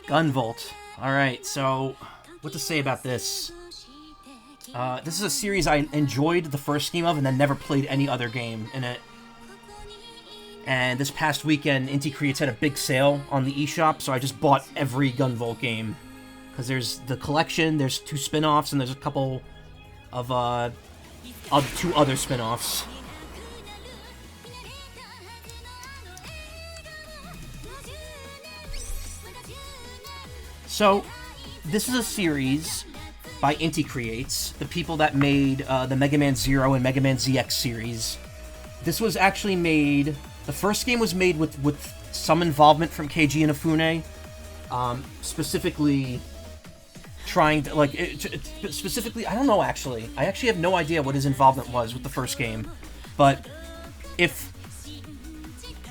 Gunvolt. Alright, so what to say about this? This is a series I enjoyed the first game of and then never played any other game in it. And this past weekend, Inti Creates had a big sale on the eShop, so I just bought every Gunvolt game. Because there's the collection, there's 2 spin-offs, and there's a couple of 2 other spin-offs. So, this is a series by Inti Creates, the people that made the Mega Man Zero and Mega Man ZX series. This was actually made... The first game was made with some involvement from Keiji Inafune, specifically trying to, like, specifically, I don't know, actually. I actually have no idea what his involvement was with the first game, but if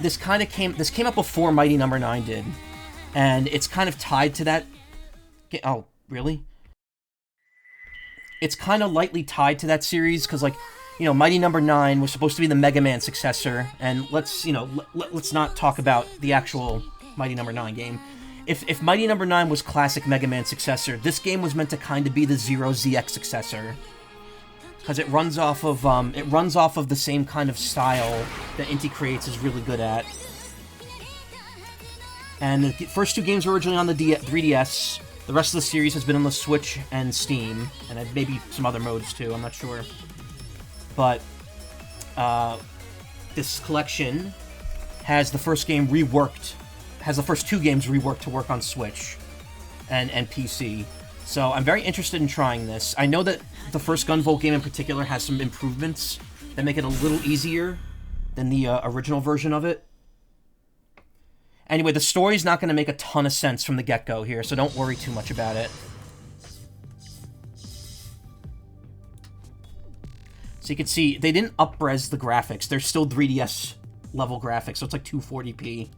this came up before Mighty Number 9 did, and it's kind of tied to that. Oh, really? It's kind of lightly tied to that series because, like, you know, Mighty Number 9 was supposed to be the Mega Man successor, and let's not talk about the actual Mighty Number 9 game. If Mighty Number 9 was classic Mega Man successor, this game was meant to kind of be the Zero ZX successor, because it runs off of the same kind of style that Inti Creates is really good at. And the first 2 games were originally on the 3DS. The rest of the series has been on the Switch and Steam, and maybe some other modes too, I'm not sure. But this collection has the first game reworked, has the first 2 games reworked to work on Switch and PC. So I'm very interested in trying this. I know that the first Gunvolt game in particular has some improvements that make it a little easier than the original version of it. Anyway, the story's not going to make a ton of sense from the get-go here, so don't worry too much about it. So you can see, they didn't up-res the graphics. They're still 3DS level graphics, so it's like 240p.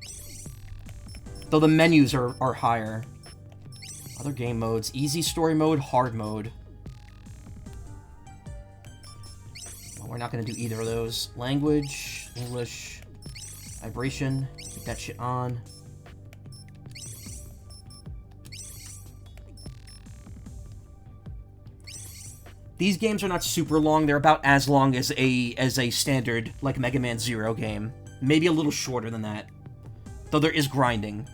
Though the menus are higher. Other game modes. Easy story mode, hard mode. Well, we're not going to do either of those. Language, English, vibration. Keep that shit on. These games are not super long. They're about as long as a standard, like, Mega Man Zero game. Maybe a little shorter than that. Though there is grinding.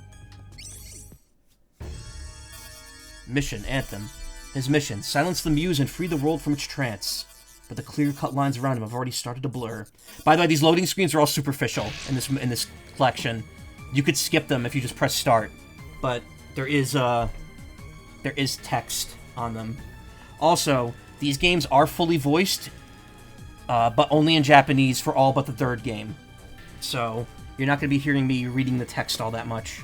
Mission, Anthem. His mission, silence the muse and free the world from its trance. But the clear-cut lines around him have already started to blur. By the way, these loading screens are all superficial in this collection. You could skip them if you just press start. But there is text on them. Also, these games are fully voiced, but only in Japanese for all but the 3rd game. So, you're not going to be hearing me reading the text all that much.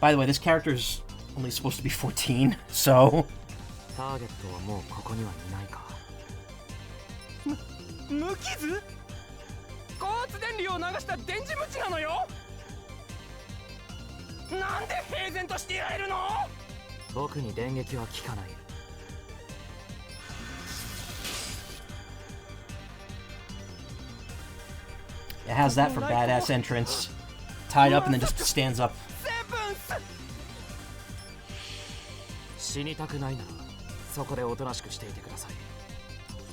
By the way, this character's only supposed to be 14, so... It has that for badass entrance. Tied up and then just stands up. 死にたくないならそこでおとなしくしていてください。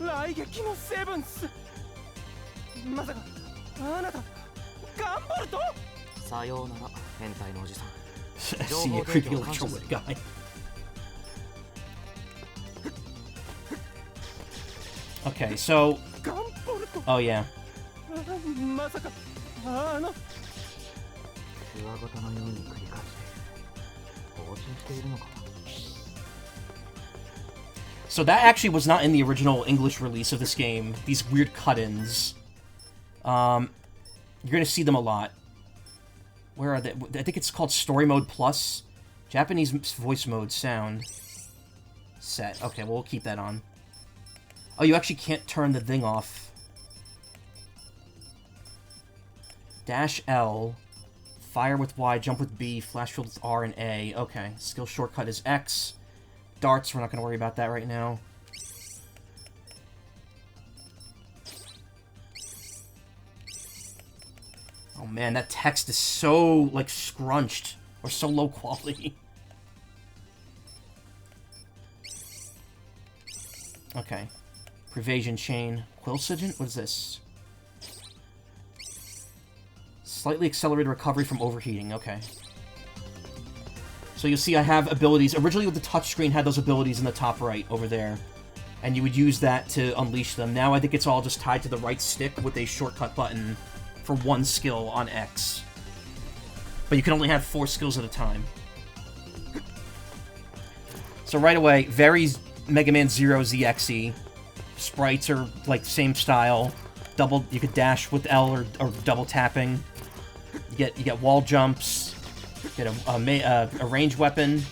来撃のセブンス。まさかあなたガンボルト？さようなら変態のおじさん。 See a creepy little chocolate guy. Okay, so... Oh, yeah. So that actually was not in the original English release of this game. These weird cut-ins. You're gonna see them a lot. Where are they? I think it's called Story Mode Plus. Japanese voice mode sound. Set. Okay, well, we'll keep that on. Oh, you actually can't turn the thing off. Dash L. Fire with Y, jump with B, flash field with R and A. Okay, skill shortcut is X. Darts, we're not going to worry about that right now. Oh man, that text is so, like, scrunched. Or so low quality. Okay. Pervasion chain. Quill Sigint? What is this? Slightly accelerated recovery from overheating. Okay. So you'll see I have abilities. Originally with the touchscreen had those abilities in the top right over there. And you would use that to unleash them. Now I think it's all just tied to the right stick with a shortcut button for one skill on X. But you can only have 4 skills at a time. So right away, very Mega Man Zero ZXE. Sprites are like same style. Double, you could dash with L or double tapping. You get wall jumps. You get a ranged weapon.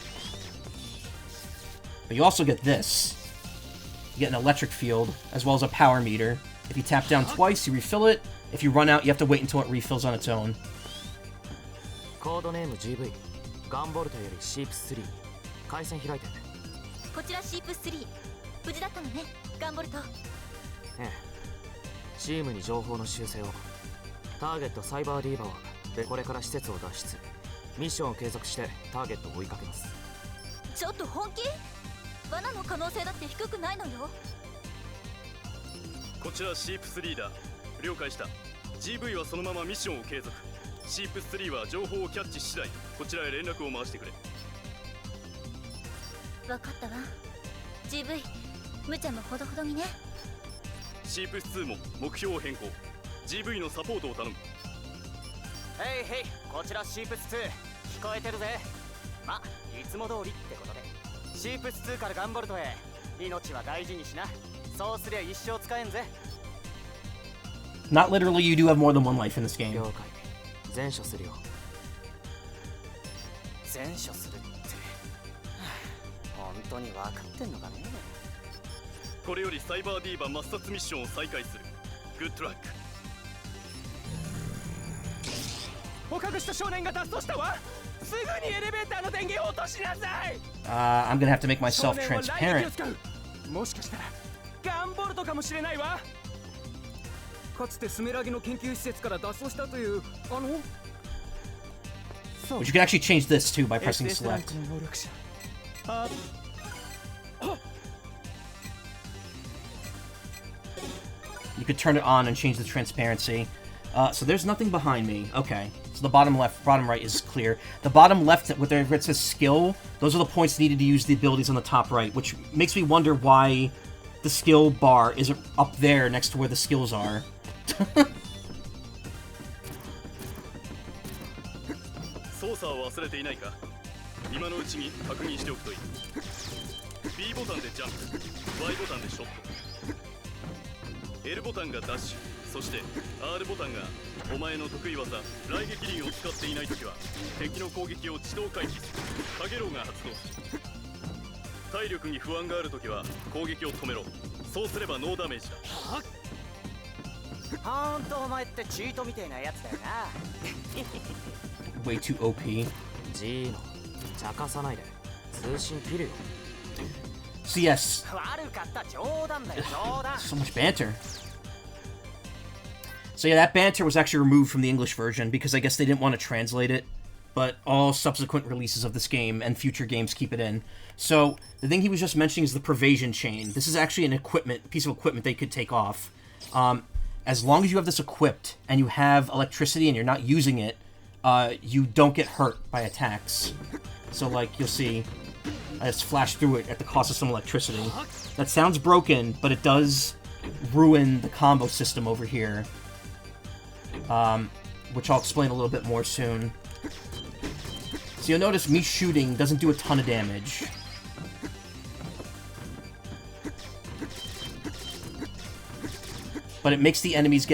But you also get this. You get an electric field as well as a power meter. If you tap down twice, you refill it. If you run out, you have to wait until it refills on its own. Codename GV ガンボルトよりシープ3回線開いて。こちらシープ3無事だったのねガンボルト。ええ、チームに情報の修正を。ターゲットサイバーディーバーでこれから施設を脱出。ミッションを継続してターゲットを追いかけます。ちょっと本気？罠の可能性だって低くないのよ。こちらシープ3だ。了解した。 GV はそのままミッションを継続。シープ3は情報をキャッチ次第こちらへ連絡を回してくれ。分かったわ。 GV 無茶もほどほどにね。シープ2も目標を変更。 GV のサポートを頼む。ヘイヘイ、こちらシープス2聞こえてるぜ。ま、いつも通りってことでシープス2からガンボルトへ。命は大事にしな。そうすりゃ一生使えんぜ。 Not literally, you do have more than one life in this game. 了解。全処するよ。全処するって本当に分かってんのかね。これよりサイバーディーバ抹殺ミッションを再開する。グッドラック。捕獲した少年が脱走したわ。すぐにエレベーターの電源を落としなさい。I'm gonna have to make myself transparent. もしかしたらガンボルトかもしれないわ。 かつてスメラギの研究施設から脱走したというBut you can actually change this too by pressing select. You could turn it on and change the transparency. So there's nothing behind me. Okay. So the bottom left, bottom right is clear. The bottom left, where it says skill, those are the points needed to use the abilities on the top right, which makes me wonder why the skill bar isn't up there next to where the skills are. 操作を忘れていないか。今のうちに確認しておくといい。B ボタンでジャンプ、Y ボタンでショット、L ボタンがダッシュ、そして R ボタンがお前の得意技雷撃輪を使っていないときは敵の攻撃を自動回避する。カゲロウが発動する。体力に不安があるときは攻撃を止めろ。そうすればノーダメージだ。ほんとお前ってチートみたいなやつだよな。Way too OP. G の茶化さないで。通信切るよ。 So yes. 悪かった冗談だよ冗談。 So much banter. So yeah, that banter was actually removed from the English version because I guess they didn't want to translate it. but all subsequent releases of this game and future games keep it in. So the thing he was just mentioning is the pervasion chain. This is actually an piece of equipment they could take off. As long as you have this equipped and you have electricity and you're not using it, you don't get hurt by attacks. So like you'll see, I just flash through it at the cost of some electricity. That sounds broken, but it does ruin the combo system over here. Which I'll explain a little bit more soon. So you'll notice me shooting doesn't do a ton of damage. But it makes the enemies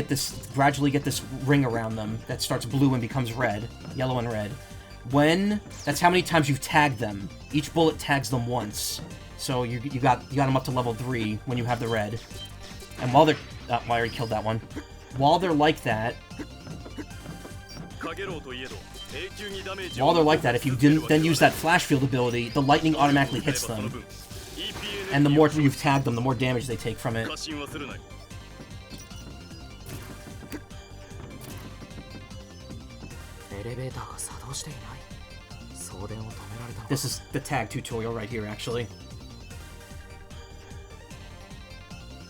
gradually get this ring around them that starts blue and becomes red. Yellow and red. That's how many times you've tagged them. Each bullet tags them once. So you got them up to level 3 when you have the red. And while they're... I already killed that one. While they're like that... if you didn't then use that flash field ability, the lightning automatically hits them. And the more you've tagged them, the more damage they take from it. This is the tag tutorial right here, actually.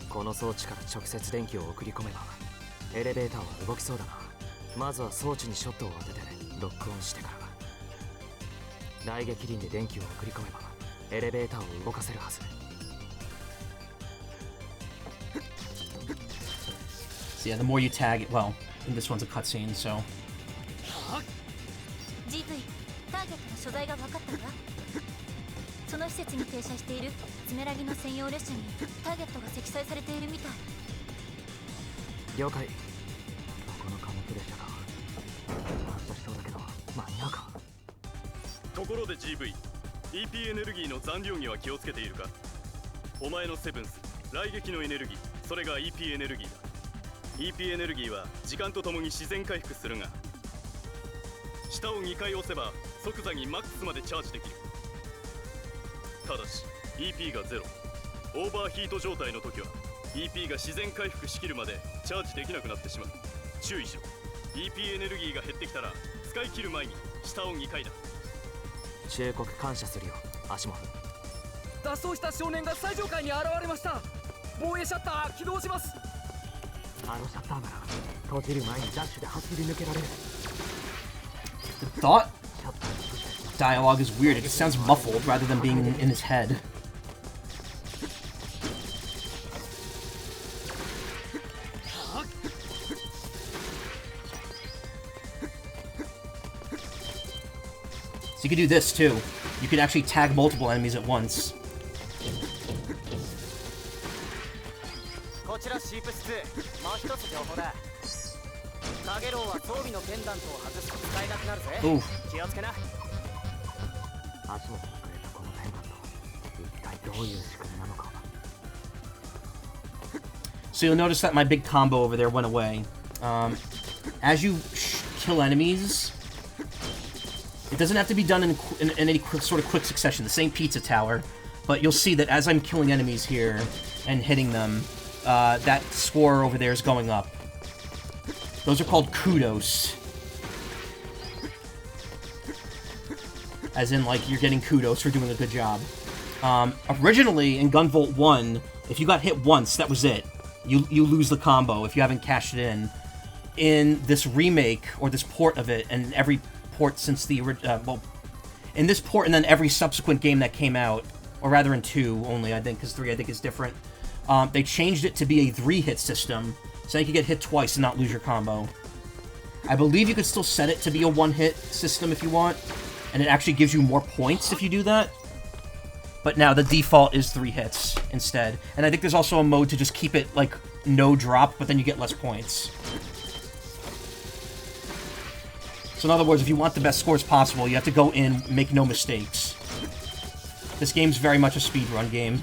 この装置から直接電気を送り込めばエレベーターは動きそうだな。まずは装置にショットを当ててロックオンしてからだ。雷撃輪で電気を送り込めばエレベーターを動かせるはず。So yeah, the more you tag it, well, and this one's a cutscene, so. GV、ターゲットの所在が分かったか？その施設に停車しているスメラギの専用列車にターゲットが積載されているみたい。了解。ここの貨物列車だ。発車しそうだけど間に合うか。ところで GV、EP エネルギーの残量には気をつけているか？お前のセブンス、雷撃のエネルギー、それが EP エネルギーだ。EP エネルギーは時間とともに自然回復するが、下を2回押せば即座にマックスまでチャージできる。ただし EP が0、オーバーヒート状態の時は EP が自然回復しきるまでチャージできなくなってしまう。注意しろ。 EP エネルギーが減ってきたら使い切る前に下を2回だ。忠告感謝するよ、アシモフ。脱走した少年が最上階に現れました。防衛シャッター起動します。あのシャッターなら閉じる前にダッシュで走り抜けられる。 The thought dialogue is weird. It just sounds muffled rather than being in his head. So you could do this too. You could actually tag multiple enemies at once. こちらシープス2、もう一つ情報だ。カゲロウは装備のペンダントを外すと使えなくなるぜ。気をつけな。アシモフがくれたこのペンダント、一体どういう仕組みなのか。 So you'll notice that my big combo over there went away. As you kill enemies, it doesn't have to be done in any sort of quick succession, the same pizza tower, but you'll see that as I'm killing enemies here and hitting them, that score over there is going up. Those are called kudos. As in, like, you're getting kudos for doing a good job. Originally, in Gunvolt 1, if you got hit once, that was it. You lose the combo if you haven't cashed it in. In this remake, or this port of it, and every port since the well, in this port and then every subsequent game that came out, or rather in 2 only, I think, because 3 I think is different, they changed it to be a 3-hit system, so you could get hit twice and not lose your combo. I believe you could still set it to be a 1-hit system if you want, and it actually gives you more points if you do that. But now the default is 3 hits instead. And I think there's also a mode to just keep it, like, no drop, but then you get less points. So in other words, if you want the best scores possible, you have to go in, make no mistakes. This game's very much a speedrun game.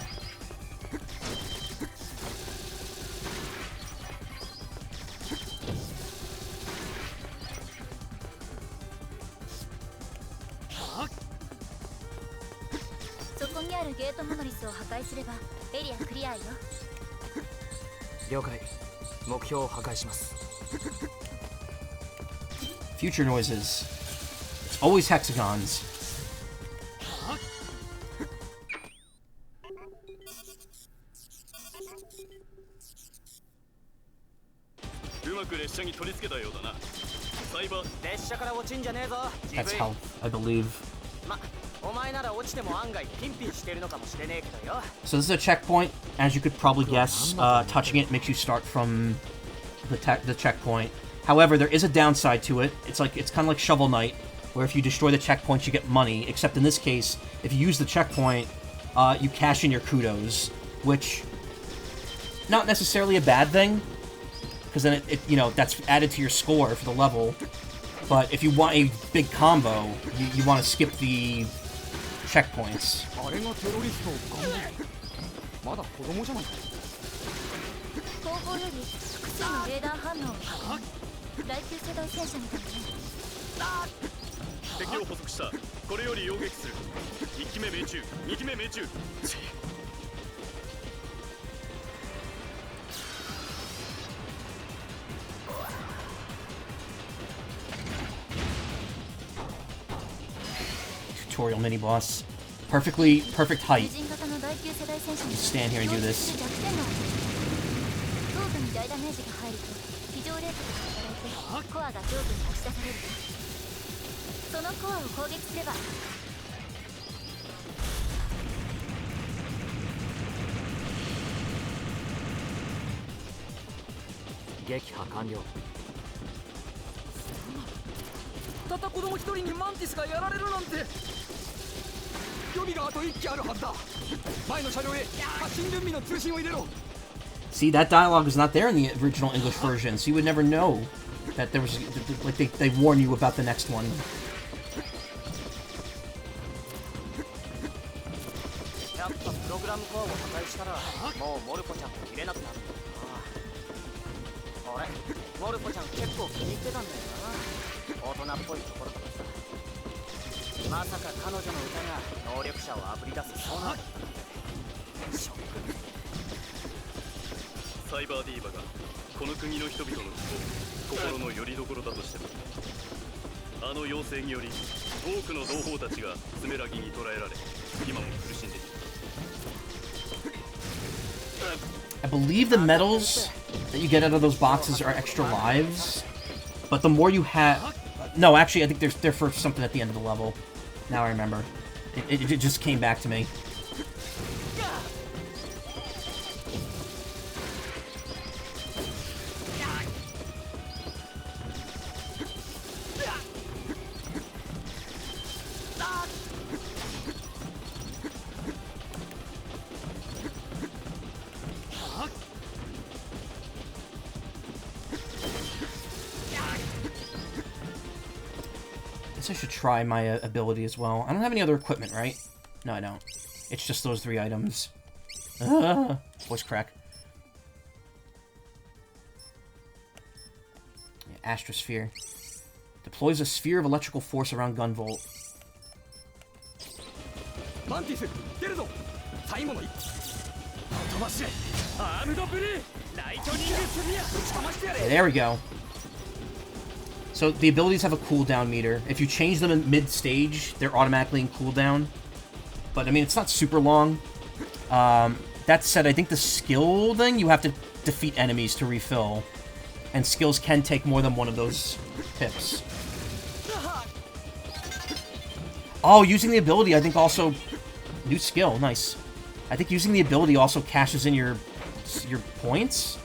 Future noises. Always hexagons. うまく列車に取り付けたようだな。サイバー。列車から落ちんじゃねえぞ。 That's 自 health, I believe. ま、お前なら落ちても案外ピンピンしてるのかもしれねえけどよ。 So this is a checkpoint. As you could probably guess, touching it makes you start from the checkpoint. However, there is a downside to it. It's kind of like Shovel Knight, where if you destroy the checkpoints, you get money. Except in this case, if you use the checkpoint, you cash in your kudos, which not necessarily a bad thing, because then it you know, that's added to your score for the level. But if you want a big combo, you want to skip the checkpoints. あれがテロリストガンボルト。まだ子供じゃないか。後方より複数のレーダー反応を来級世代戦車みたいね。敵を捕捉した。これより擁撃する。1機目命中、2機目命中。Tutorial mini boss. Perfect height. Stand here and do this. 頭部に大ダメージが入ると非常レートが働いてコアが上部に押し出される。そのコアを攻撃すれば撃破完了。たった子供一人にマンティスがやられるなんて。予備があと1機あるはずだ。前の車両へ発進準備の通信を入れろ。 See, that dialogue is not there in the original English version, so you would never know that there was, like, they warn you about the next one. やっぱプログラムコアを破壊したらもうモルコちゃんも切れなくなるんだな。俺モルコちゃん結構気に入ってたんだよな。大人っぽいところとかさ。まさか彼女の歌が能力者をあぶり出すそうなんだってショック。サイバーディーバがこの国の人々の心の拠り所だとしても、あの妖精により多くの同胞たちがスメラギに捕らえられ、今も苦しんでいる。 I believe the medals that you get out of those boxes are extra lives, but the more you have... No, actually, I think they're for something at the end of the level. Now I remember. It just came back to me. I should try my ability as well. I don't have any other equipment, right? No, I don't. It's just those 3 items. Voice crack. Yeah, Astrosphere. Deploys a sphere of electrical force around Gunvolt. Mantis, 出るぞ。最後の一機。飛ばし。アームドブルー。ライトニングスフィア。ぶちかましてやれ。 There we go. So the abilities have a cooldown meter. If you change them in mid-stage, they're automatically in cooldown. But I mean, it's not super long. That said, I think the skill thing, you have to defeat enemies to refill. And skills can take more than one of those pips. Oh, using the ability, I think also... New skill, nice. I think using the ability also cashes in your points?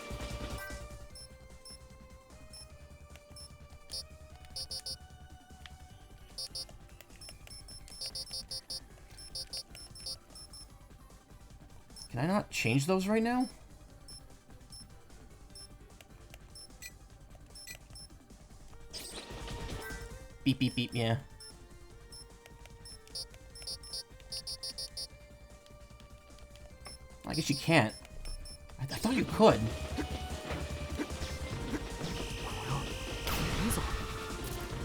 Can I not change those right now? Beep, beep, beep, yeah. I guess you can't. I thought you could.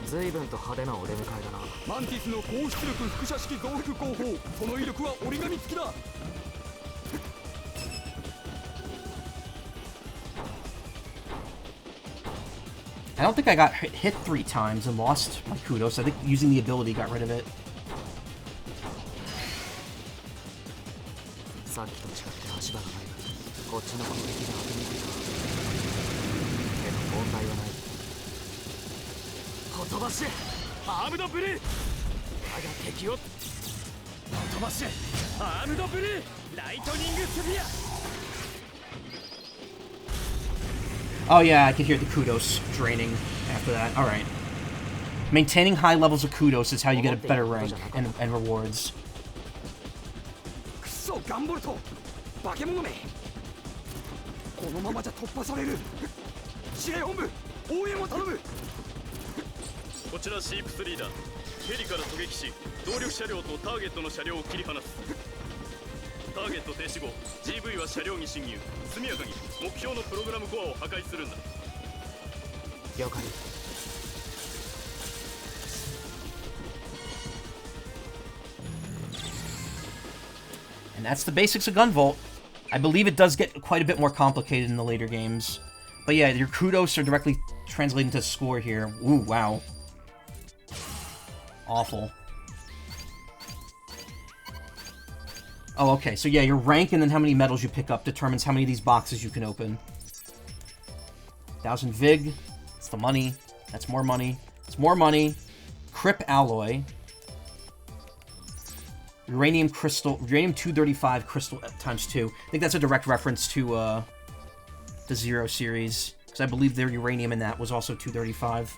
随分と派手なお出迎えだな。マンティスの高出力輻射式増幅工法。その威力は折り紙付きだ。 I I don't think I got hit 3 times and lost my kudos. I think using the ability got rid of it. さっきと違って足場がない分こっちの攻撃が当てにくいな。けど問題はない。ほとばしアームドブルー。我が敵をほとばしアームドブルーライトニングスフィア。 Oh yeah, I could hear the kudos draining after that. Alright. Maintaining high levels of kudos is how you get a better rank and rewards. クソガンボルト化け物め。このままじゃ突破される。司令本部応援を頼む。こちらシープスリーダー。ヘリから狙撃し動力車両とターゲットの車両を切り離す。ターゲット停止後 GV は車両に侵入。速やかに目標のプログラムコアを破壊するんだ。了解。 And that's the basics of Gunvolt. I believe it does get quite a bit more complicated in the later games. But yeah, your kudos are directly translated into score here. Ooh, wow. Awful. Oh, okay. So yeah, your rank and then how many medals you pick up determines how many of these boxes you can open. 1,000 Vig. That's the money. That's more money. It's more money. Crip Alloy. Uranium Crystal. Uranium 235 Crystal times 2. I think that's a direct reference to the Zero series. Because I believe their uranium in that was also 235.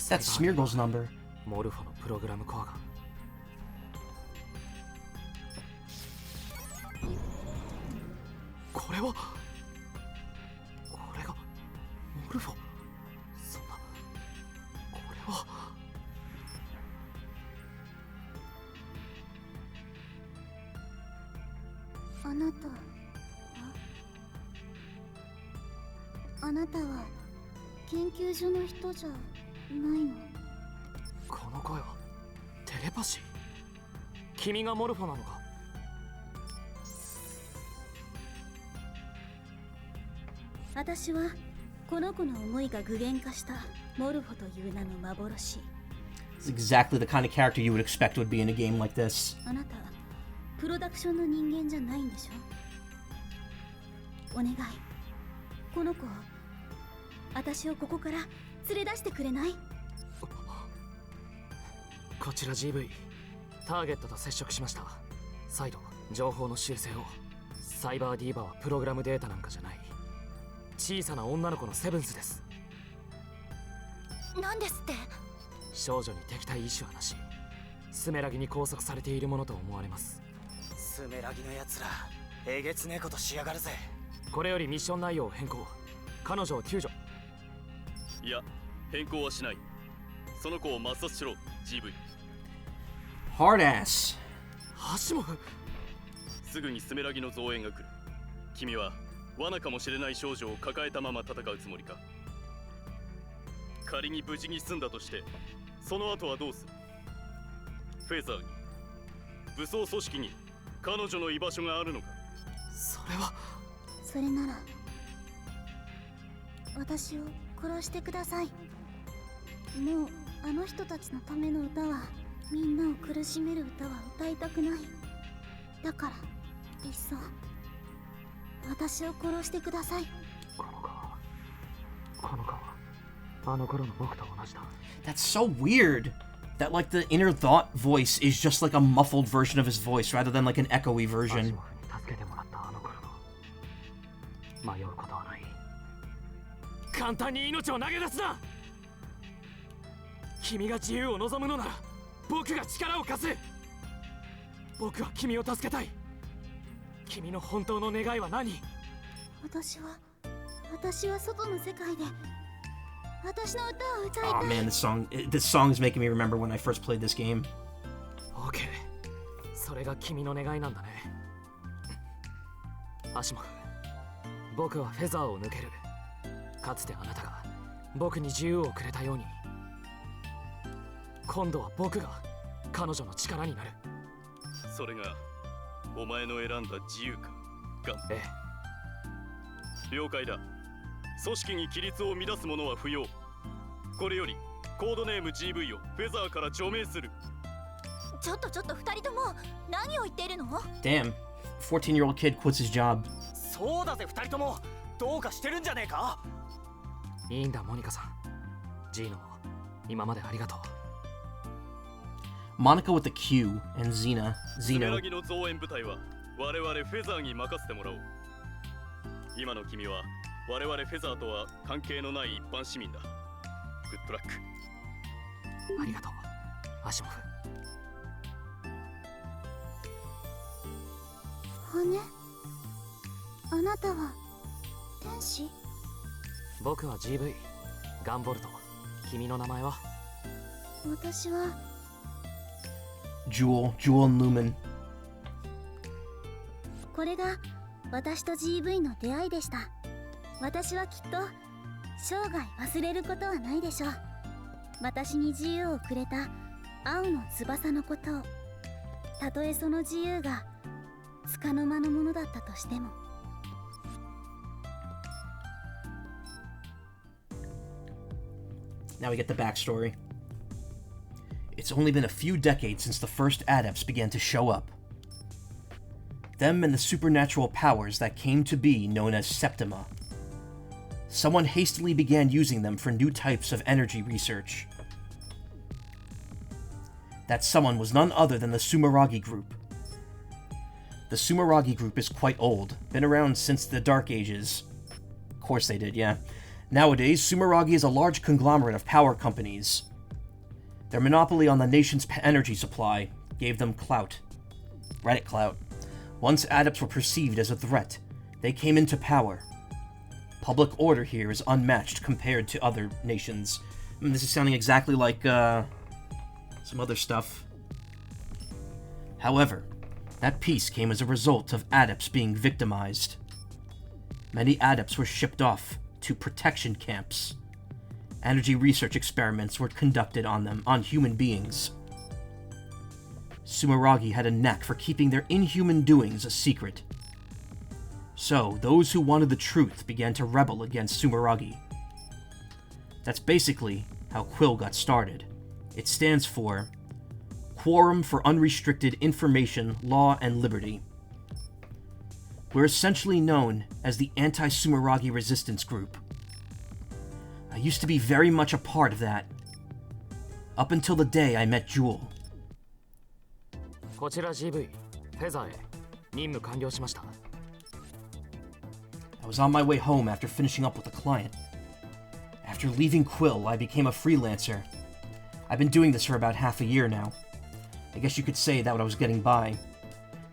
That's Smeargle's number. モルフォのプログラムコアが。これはこれがモルフォ。そんなこれは。あなたはあなたは研究所の人じゃないの？この声はテレパシー。君がモルフォなのか？私はこの子の思いが具現化したモルフォという名の幻。 It's exactly the kind of character you would expect would be in a game like this. あなたプロダクションの人間じゃないんでしょ？お願い、この子を私をここから連れ出してくれない？こちら GV ターゲットと接触しました。再度情報の修正を。サイバーディーバはプログラムデータなんかじゃない。小さな女の子のセブンスです。なんですって？少女に敵対意志はなし。スメラギに拘束されているものと思われます。スメラギのやつらえげつねえことしやがるぜ。これよりミッション内容を変更。彼女を救助。いや変更はしない。その子を抹殺しろ GV。 Hard ass. ハシモフ。すぐにスメラギの増援が来る。君は罠かもしれない少女を抱えたまま戦うつもりか？仮に無事に済んだとしてその後はどうする？フェザーに武装組織に彼女の居場所があるのか？それは。それなら私を殺してください。もうあの人たちのための歌はみんなを苦しめる歌は歌いたくない。だからいっそ私を殺してください。この顔あの頃の僕と同じだ。 That's so weird. That like the inner thought voice is just like a muffled version of his voice rather than like an echoey version. 助けてもらったあの頃の。迷うことはない。簡単に命を投げ出すな。君が自由を望むのなら僕が力を貸す。僕は君を助けたい。君の本当の願いは何？私は外の世界で私の歌を歌いたい。 Oh man, this song is making me remember when I first played this game. OK、 それが君の願いなんだね。アシモフ、僕はフェザーを抜ける。かつてあなたが僕に自由をくれたように、今度は僕が彼女の力になる。それがお前の選んだ自由か。ええ。了解だ。組織に規律を乱す者は不要。これよりコードネーム GV をフェザーから除名する。ちょっと2人とも何を言っているの？ Damn. 14-year-old kid quits his job. そうだぜ2人ともどうかしてるんじゃねえか。いいんだモニカさん。ジーノ、今までありがとう。Monica with the Q and Xena. スメ Zeno. ラギの増援部隊は我々フェザーに任せてもらおう。今の君は我々フェザーとは関係のない一般市民だ。グッドラック。ありがとうアシモフ。羽？あなたは天使？僕は GV ガンボルト。君の名前は？私はJewel and Lumen. これが私と GV の出会いでした。私はきっと生涯忘れることはないでしょう。私に自由をくれた青の翼のことを、たとえその自由が束の間のものだったとしても。Now we get the backstory. It's only been a few decades since the first adepts began to show up. Them and the supernatural powers that came to be known as Septima. Someone hastily began using them for new types of energy research. That someone was none other than the Sumeragi Group. The Sumeragi Group is quite old, been around since the Dark Ages. Of course they did, yeah. Nowadays, Sumeragi is a large conglomerate of power companies. Their monopoly on the nation's energy supply gave them clout. Reddit clout. Once adepts were perceived as a threat, they came into power. Public order here is unmatched compared to other nations. I mean, this is sounding exactly like, some other stuff. However, that peace came as a result of adepts being victimized. Many adepts were shipped off to protection camps. Energy research experiments were conducted on them, on human beings. Sumeragi had a knack for keeping their inhuman doings a secret. So, those who wanted the truth began to rebel against Sumeragi. That's basically how Quill got started. It stands for Quorum for Unrestricted Information, Law, and Liberty. We're essentially known as the Anti-Sumeragi Resistance Group. I used to be very much a part of that. Up until the day I met Jewel. こちら GV フェザーへ任務完了しました。I was on my way home after finishing up with a client. After leaving Quill, I became a freelancer. I've been doing this for about half a year now. I guess you could say that I was getting by.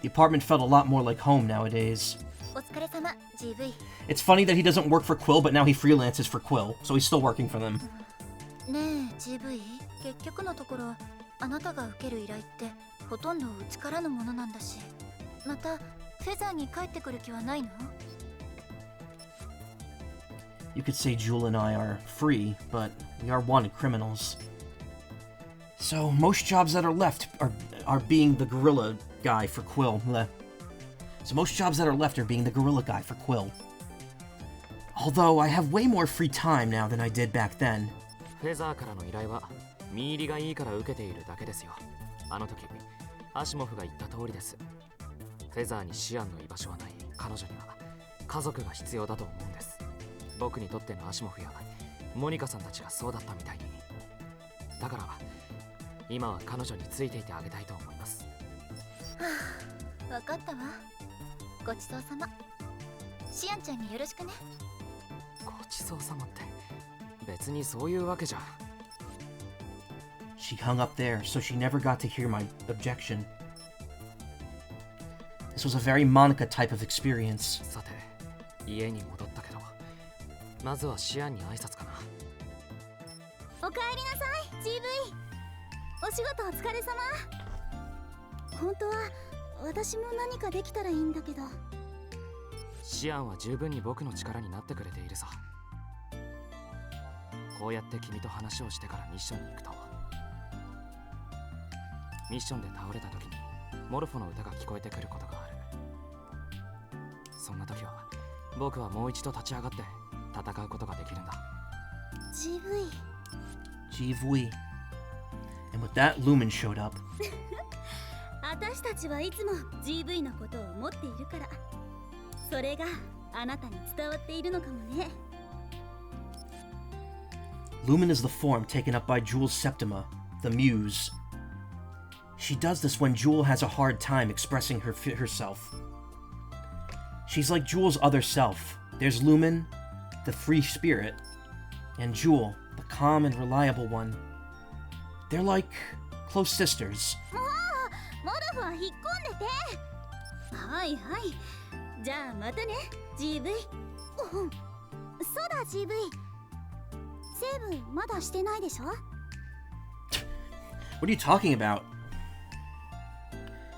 The apartment felt a lot more like home nowadays. お疲れ様 GV。 It's funny that he doesn't work for Quill, but now he freelances for Quill, so he's still working for them. ねえ GV、 結局のところあなたが受ける依頼ってほとんどうちからのものなんだし、またフェザーに帰ってくる気はないの？ You could say Jewel and I are free, but we are wanted criminals. So most jobs that are left are being the gorilla guy for Quill. So most jobs that are left are being the gorilla guy for Quill. Although I have way more free time now than I did back then. フェザーからの依頼は見入りがいいから受けているだけですよ。あの時アシモフが言った通りです。フェザーにシアンの居場所はない。彼女には家族が必要だと思うんです。僕にとってのアシモフやモニカさんたちがそうだったみたいに。だから今は彼女についていてあげたいと思います。はあ、わかったわ。ごちそうさま。シアンちゃんによろしくね。ごちそうさまって別にそういうわけじゃ。She hung up there, so she never got to hear my objection. This was a very Monica type of experience. さて、家に戻ったけど、まずはシアンに挨拶かな。おかえりなさい GV。 お仕事お疲れ様。本当は私も何かできたらいいんだけど。シアンは十分に僕の力になってくれているさ。こうやって君と話をしてからミッションに行くと、ミッションで倒れた時にモルフォの歌が聞こえてくることがある。そんな時は僕はもう一度立ち上がって戦うことができるんだ。GV GV. And with that, Lumen showed up. 私たちはいつも GV のことを思っているから、それがあなたに伝わっているのかもね。Lumen is the form taken up by Jewel's Septima, the Muse. She does this when Jewel has a hard time expressing herself. She's like Jewel's other self. There's Lumen, the free spirit, and Jewel, the calm and reliable one. They're like close sisters. モルフは引っ込んでて。はいはい。じゃあまたね、GV。そうだ GV。セーブまだしてないでしょ？ What are you talking about?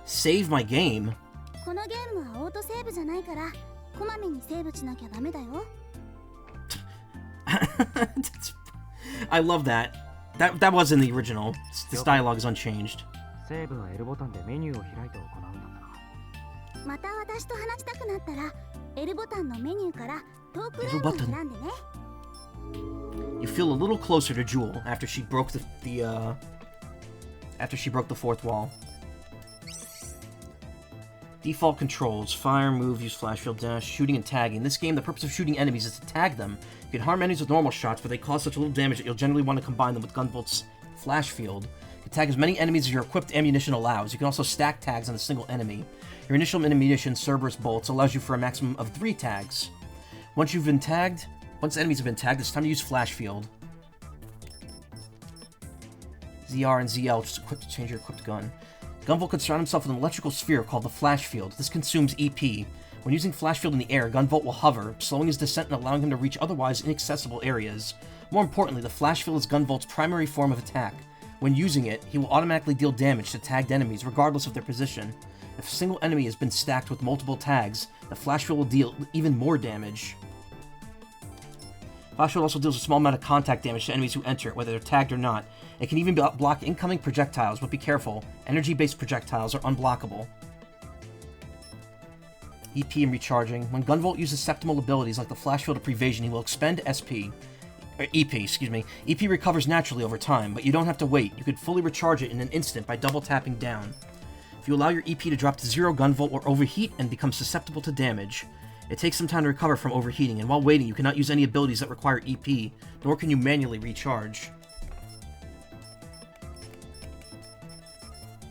Save my game? このゲームはオートセーブじゃないから、こまめにセーブしなきゃダメだよ。I love that. That was in the original. This dialogue is unchanged. セーブは L ボタンでメニューを開いて行うんだったな。また私と話したくなったら L ボタンのメニューからトークルームを選んでね。You feel a little closer to Jewel after she broke the fourth wall. Default controls: fire, move, use flash field, dash, shooting, and tagging. In this game, the purpose of shooting enemies is to tag them. You can harm enemies with normal shots, but they cause such little damage that you'll generally want to combine them with Gunvolt's flash field. You can tag as many enemies as your equipped ammunition allows. You can also stack tags on a single enemy. Your initial ammunition, Cerberus bolts, allows you for a maximum of 3 tags. Once enemies have been tagged, it's time to use flash field. ZR and ZL just equipped to change your equipped gun. Gunvolt can surround himself with an electrical sphere called the flash field. This consumes EP. When using flash field in the air, Gunvolt will hover, slowing his descent and allowing him to reach otherwise inaccessible areas. More importantly, the flash field is Gunvolt's primary form of attack. When using it, he will automatically deal damage to tagged enemies, regardless of their position. If a single enemy has been stacked with multiple tags, the flash field will deal even more damage. Flash field also deals a small amount of contact damage to enemies who enter, whether they're tagged or not. It can even block incoming projectiles, but be careful. Energy-based projectiles are unblockable. EP and recharging. When Gunvolt uses septimal abilities like the flash field of Prevasion, he will expend EP, excuse me. EP recovers naturally over time, but you don't have to wait. You could fully recharge it in an instant by double tapping down. If you allow your EP to drop to 0, Gunvolt will overheat and become susceptible to damage. It takes some time to recover from overheating, and while waiting, you cannot use any abilities that require EP, nor can you manually recharge.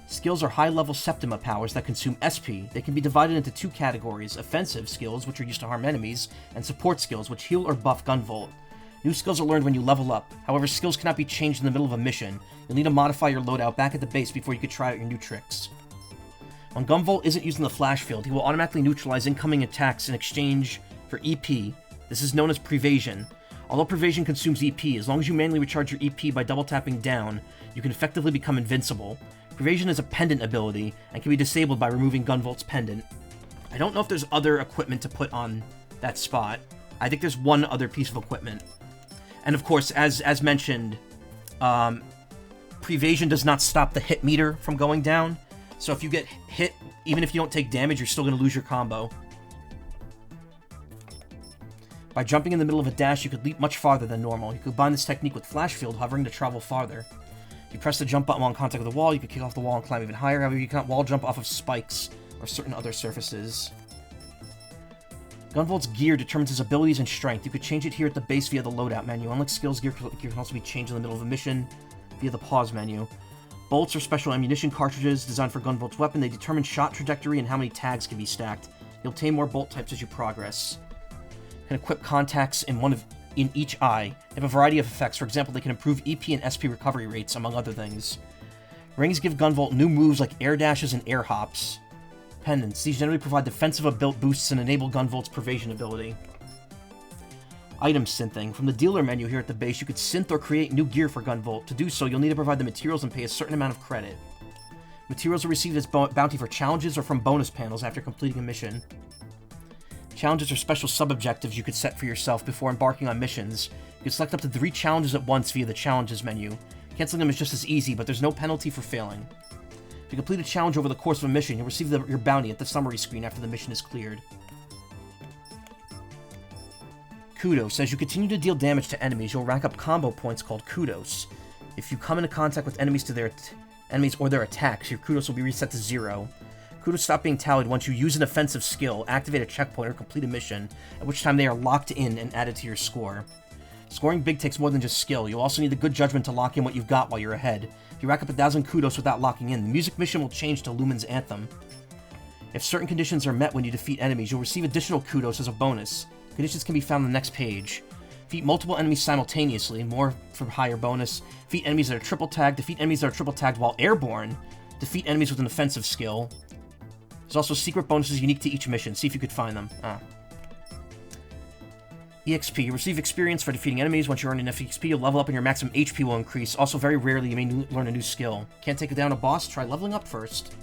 Skills are high-level Septima powers that consume SP. They can be divided into 2 categories: offensive skills, which are used to harm enemies, and support skills, which heal or buff Gunvolt. New skills are learned when you level up. However, skills cannot be changed in the middle of a mission. You'll need to modify your loadout back at the base before you can try out your new tricks. When Gunvolt isn't using the flash field, he will automatically neutralize incoming attacks in exchange for EP. This is known as Prevasion. Although Prevasion consumes EP, as long as you manually recharge your EP by double tapping down, you can effectively become invincible. Prevasion is a pendant ability, and can be disabled by removing Gunvolt's pendant. I don't know if there's other equipment to put on that spot. I think there's one other piece of equipment. And of course, as mentioned, Prevasion does not stop the hit meter from going down. So if you get hit, even if you don't take damage, you're still going to lose your combo. By jumping in the middle of a dash, you could leap much farther than normal. You could combine this technique with flash field, hovering to travel farther. You press the jump button while in contact with the wall, you can kick off the wall and climb even higher. However, you cannot wall jump off of spikes or certain other surfaces. Gunvolt's gear determines his abilities and strength. You could change it here at the base via the loadout menu. Unlike skills, gear can also be changed in the middle of a mission via the pause menu. Bolts are special ammunition cartridges designed for Gunvolt's weapon. They determine shot trajectory and how many tags can be stacked. You'll obtain more bolt types as you progress. You can equip contacts in each eye. They have a variety of effects. For example, they can improve EP and SP recovery rates, among other things. Rings give Gunvolt new moves like air dashes and air hops. Pendants. These generally provide defensive boosts and enable Gunvolt's Prevasion ability. Item synthing. From the dealer menu here at the base, you could synth or create new gear for Gunvolt. To do so, you'll need to provide the materials and pay a certain amount of credit. Materials are received as bounty for challenges or from bonus panels after completing a mission. Challenges are special sub-objectives you could set for yourself before embarking on missions. You can select up to 3 challenges at once via the challenges menu. Canceling them is just as easy, but there's no penalty for failing. If you complete a challenge over the course of a mission, you'll receive your bounty at the summary screen after the mission is cleared. Kudos. As you continue to deal damage to enemies, you'll rack up combo points called Kudos. If you come into contact with enemies or their attacks, your Kudos will be reset to 0. Kudos stop being tallied once you use an offensive skill, activate a checkpoint, or complete a mission, at which time they are locked in and added to your score. Scoring big takes more than just skill. You'll also need the good judgment to lock in what you've got while you're ahead. If you rack up 1,000 Kudos without locking in, the music mission will change to Lumen's Anthem. If certain conditions are met when you defeat enemies, you'll receive additional Kudos as a bonus. Conditions can be found on the next page. Defeat multiple enemies simultaneously, more for higher bonus. Defeat enemies that are triple tagged. Defeat enemies that are triple tagged while airborne. Defeat enemies with an offensive skill. There's also secret bonuses unique to each mission. See if you could find them. EXP. You receive experience for defeating enemies. Once you earn enough EXP, you'll level up and your maximum HP will increase. Also, very rarely, you may learn a new skill. Can't take down a boss? Try leveling up first.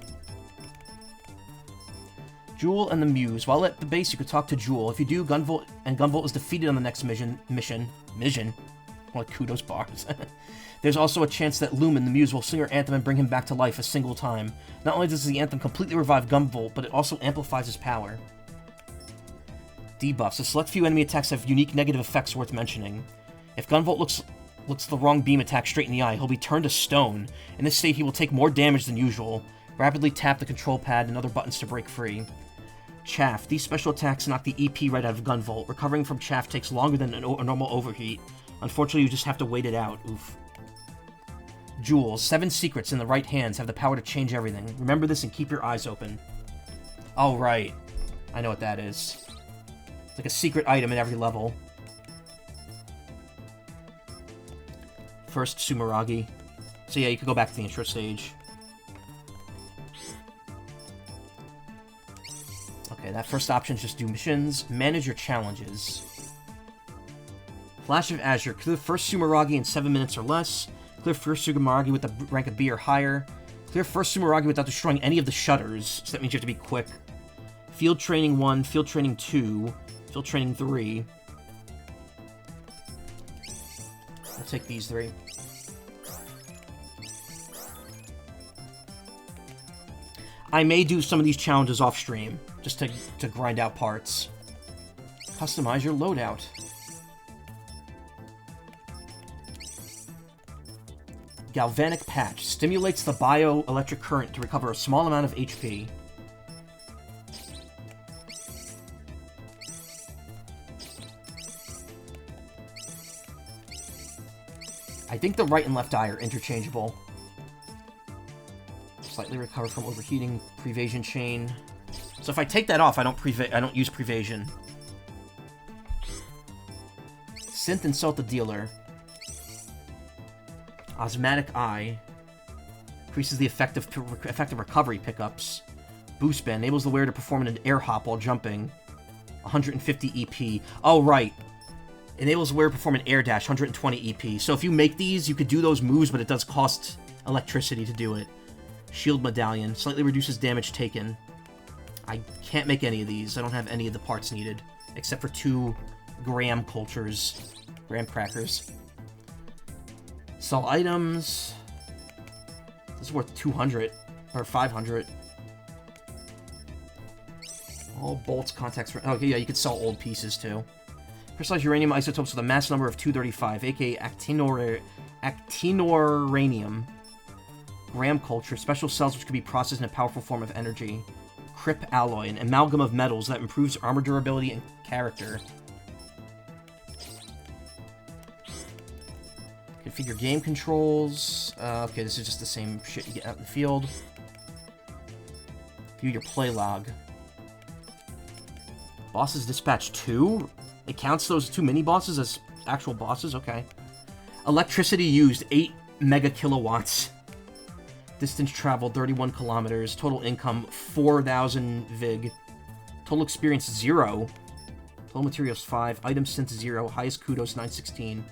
Jewel and the Muse. While at the base, you could talk to Jewel. If you do, Gunvolt is defeated on the next mission. More like Kudos bars. There's also a chance that Lumen, the Muse, will sing her anthem and bring him back to life a single time. Not only does the anthem completely revive Gunvolt, but it also amplifies his power. Debuffs. A select few enemy attacks have unique negative effects worth mentioning. If Gunvolt looks the wrong beam attack straight in the eye, he'll be turned to stone. In this state, he will take more damage than usual. Rapidly tap the control pad and other buttons to break free. Chaff. These special attacks knock the EP right out of Gunvolt. Recovering from Chaff takes longer than a normal overheat. Unfortunately, you just have to wait it out. Oof. Jewels. 7 secrets in the right hands have the power to change everything. Remember this and keep your eyes open. Oh, right. I know what that is. It's like a secret item at every level. First, Sumeragi. So yeah, you could go back to the intro stage. Okay, that first option is just do missions. Manage your challenges. Flash of Azure. Clear first Sumeragi in 7 minutes or less. Clear first Sumeragi with the rank of B or higher. Clear first Sumeragi without destroying any of the shutters. So that means you have to be quick. Field Training 1, Field Training 2, Field Training 3. I'll take these 3. I may do some of these challenges off stream, just to grind out parts. Customize your loadout. Galvanic Patch. Stimulates the bioelectric current to recover a small amount of HP. I think the right and left eye are interchangeable. Slightly recover from overheating. Prevasion chain. So if I take that off, I don't use prevasion. Synth Insult the Dealer. Osmatic Eye. Increases the effective recovery pickups. Boost Band. Enables the wearer to perform an air hop while jumping. 150 EP. Oh, right. Enables the wearer to perform an air dash. 120 EP. So if you make these, you could do those moves, but it does cost electricity to do it. Shield Medallion. Slightly reduces damage taken. I can't make any of these. I don't have any of the parts needed. Except for 2 graham cultures. Graham crackers. Sell items. This is worth 200. Or 500. All bolts, contacts... Okay, yeah, you could sell old pieces, too. Crystallized uranium isotopes with a mass number of 235, aka actinoranium. Graham culture, special cells which can be processed in a powerful form of energy. Crip alloy, an amalgam of metals that improves armor durability and character. Configure game controls. Okay, this is just the same shit you get out in the field. View your play log. Bosses dispatch 2? It counts those 2 mini-bosses as actual bosses? Okay. Electricity used, 8 mega kilowatts. Distance traveled, 31 kilometers. Total income, 4,000 VIG. Total experience, 0. Total materials, 5. Item synth, 0. Highest kudos, 916.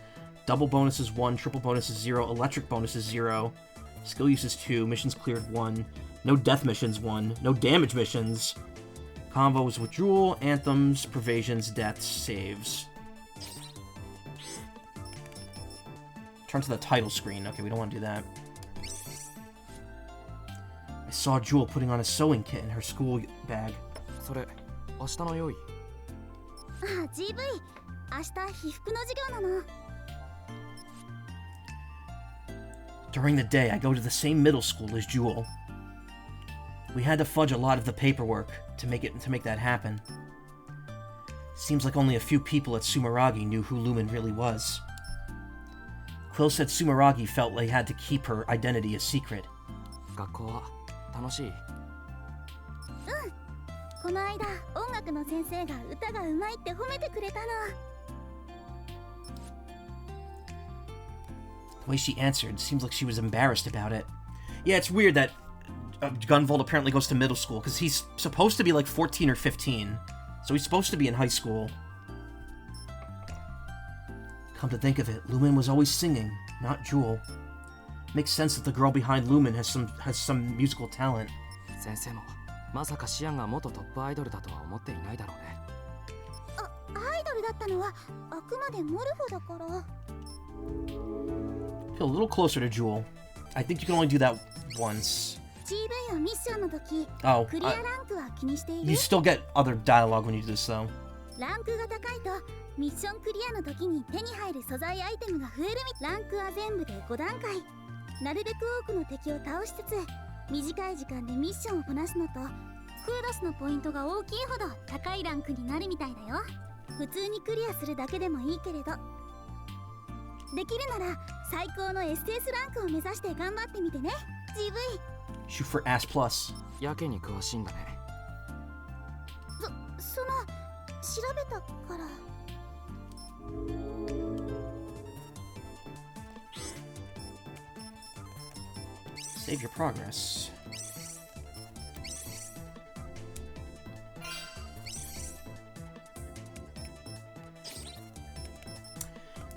Double bonuses, 1. Triple bonuses, 0. Electric bonuses, 0. Skill uses, 2. Missions cleared, 1. No death missions, 1. No damage missions. Combos with Jewel, anthems, pervasions, deaths, saves. Turn to the title screen. Okay, we don't want to do that. saw Jewel putting on a sewing kit in her school bag. それ明日の用意。あ、GV 明日被服の授業なの。 During the day, I go to the same middle school as Jewel. We had to fudge a lot of the paperwork to make that happen. Seems like only a few people at Sumeragi knew who Lumen really was. Quill said Sumeragi felt they had to keep her identity a secret. 学校は楽しい。この間音楽の先生が歌がうまいって褒めてくれたの。 The way she answered seems like she was embarrassed about it. Yeah, it's weird that Gunvolt apparently goes to middle school, because he's supposed to be like 14 or 15. So he's supposed to be in high school. Come to think of it, Lumen was always singing, not Jewel. Makes sense that the girl behind Lumen has some musical talent. 先生もまさかシアンが元トップアイドルだとは思っていないだろうね。アイドルだったのはあくまでモルフォだから。 Feel a little closer to Jewel. I think you can only do that once. GV はミッションの時、 Oh, クリアランクは気にしている。 you still get other dialogue when you do this, though. ランクが高いとミッションクリアの時に手に入る素材アイテムが増えるランクは全部で5段階。なるべく多くの敵を倒しつつ短い時間でミッションをこなすのとクードスのポイントが大きいほど高いランクになるみたいだよ。普通にクリアするだけでもいいけれど、できるなら最高の SS ランクを目指して頑張ってみてね GV。 Shoot for S+. やけに詳しいんだね。その調べたから。 Save your progress.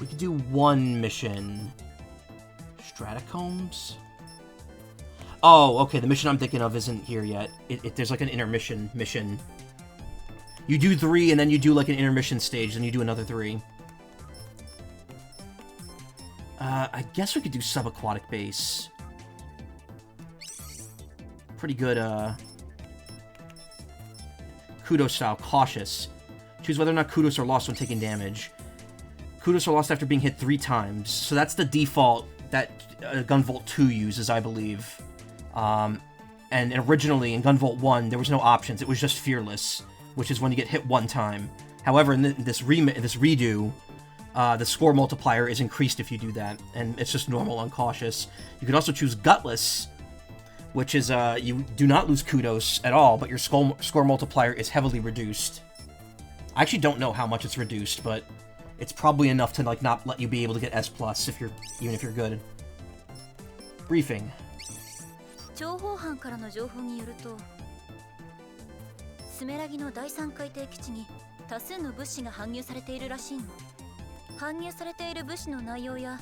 We could do one mission. Stratacombs? Oh, okay, the mission I'm thinking of isn't here yet. There's like an intermission mission. You do 3, and then you do like an intermission stage, then you do another 3. I guess we could do subaquatic base. Pretty good, Kudos style, cautious. Choose whether or not Kudos are lost when taking damage. Kudos are lost after being hit 3 times, so that's the default that Gunvolt 2 uses, I believe. And originally, in Gunvolt 1, there was no options, it was just Fearless, which is when you get hit 1 time. However, in this redo, the score multiplier is increased if you do that, and it's just normal on cautious. You could also choose Gutless, which is, you do not lose Kudos at all, but your score multiplier is heavily reduced. I actually don't know how much it's reduced, but it's probably enough to, like, not let you be able to get S+, even if you're good. Briefing. 情報班からの情報によると、スメラギの第3海底基地に多数の物資が搬入されているらしいの。搬入されている物資の内容や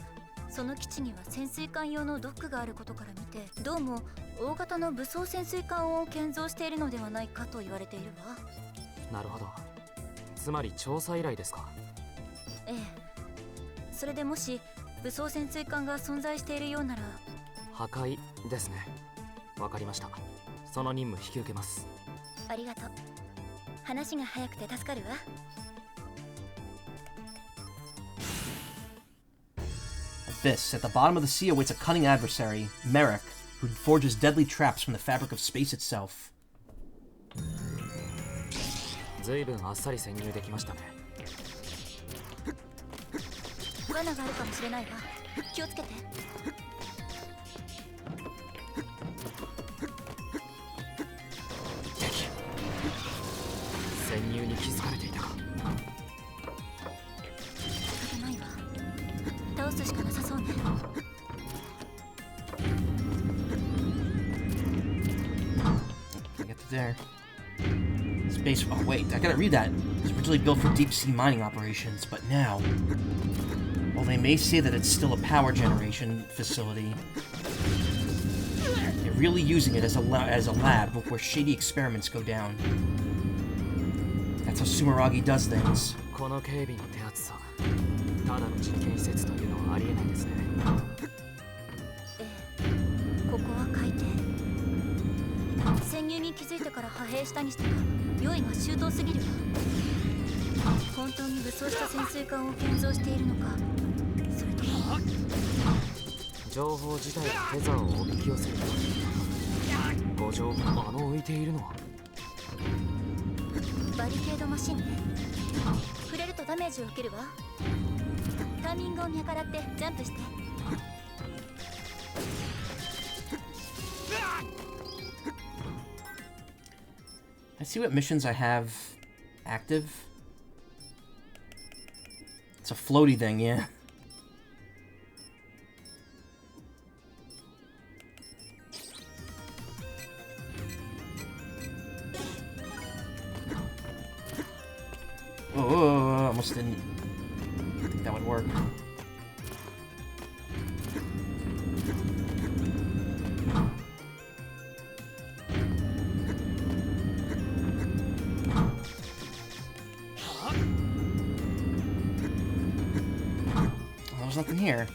その基地には潜水艦用のドックがあることから見て、どうも大型の武装潜水艦を建造しているのではないかと言われているわ。なるほど。つまり調査依頼ですか。ええ。それでもし武装潜水艦が存在しているようなら、破壊ですね。わかりました。その任務引き受けます。ありがとう。話が早くて助かるわ。This, at the bottom of the sea awaits a cunning adversary, Merrick, who forges deadly traps from the fabric of space itself. ずいぶんあっさり潜入できましたね。罠があるかもしれないわ。気をつけて。敵。潜入に気づかれていたか。仕方ないわ。倒すしかなさそうね。Get to there. Space. Oh wait, I gotta read that. It's originally built for deep sea mining operations, but now, while they may say that it's still a power generation facility, they're really using it as a lab where shady experiments go down. That's how Sumeragi does things. この警備の手厚さ、ただの実験施設というのはありえないですね。ええ、ここは海底。気づいてから派兵したにしては用意が周到すぎるわ。本当に武装した潜水艦を建造しているのか、それとも情報自体がフェザーをおびき寄せる。ご情報浮いているのはバリケードマシンね。触れるとダメージを受けるわ。タイミングを見計らってジャンプして。I see what missions I have active. It's a floaty thing, yeah. Oh, almost didn't think that would work. Oh, there's nothing here.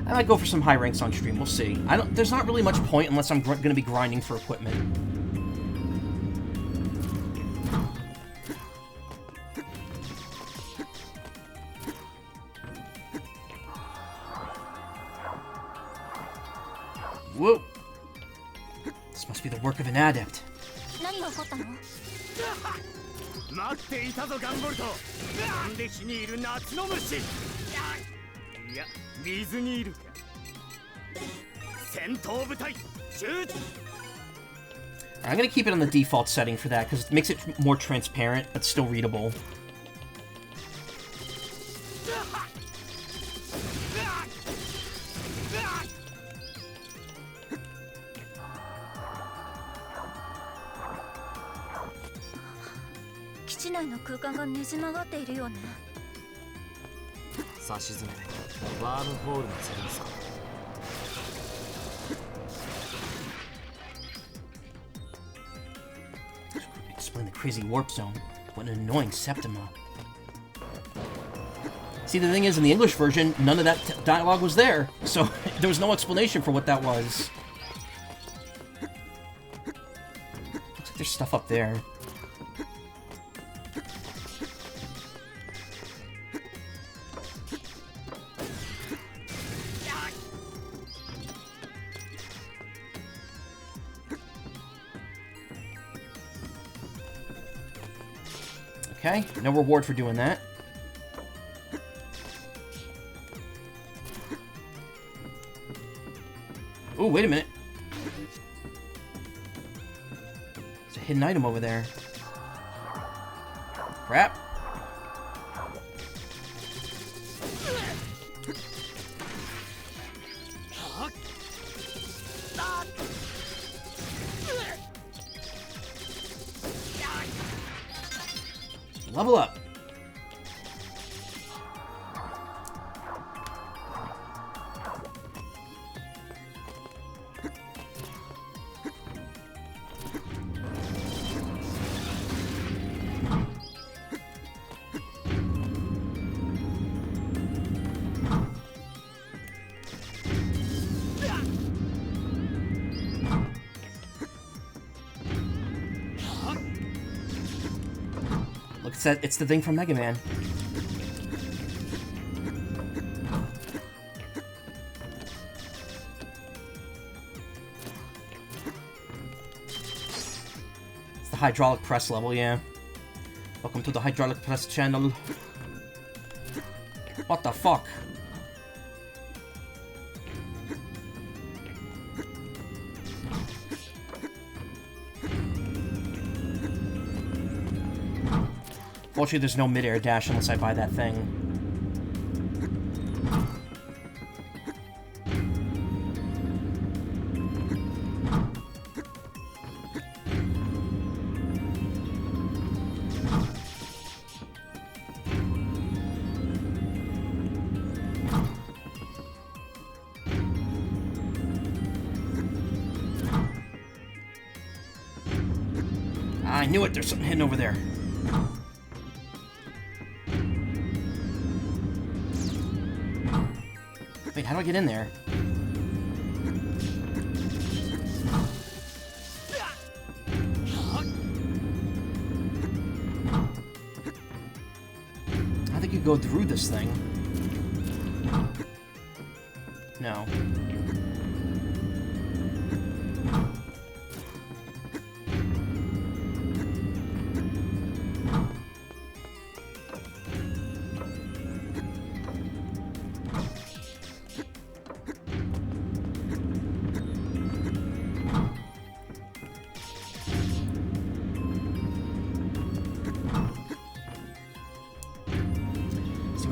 I might go for some high ranks on stream. We'll see. There's not really much point unless I'm going to be grinding for equipment. Whoa! This must be the work of an adept. 何が起こったの？待っていたぞガンボルト。なんで火にいる夏の虫。いや、水にいるか。戦闘部隊集中。 I'm gonna keep it on the default setting for that because it makes it more transparent but still readable. Explain the crazy warp zone. What an annoying Septima. See, the thing is, in the English version, none of that dialogue was there, so there was no explanation for what that was. Looks like there's stuff up there. Okay, no reward for doing that. Oh, wait a minute. There's a hidden item over there. Crap. Level up. It's the thing from Mega Man. It's the hydraulic press level, yeah. Welcome to the hydraulic press channel. What the fuck? Fortunately, there's no mid-air dash unless I buy that thing. I knew it! There's something hidden over there. Wait, how do I get in there? could go through this thing. No.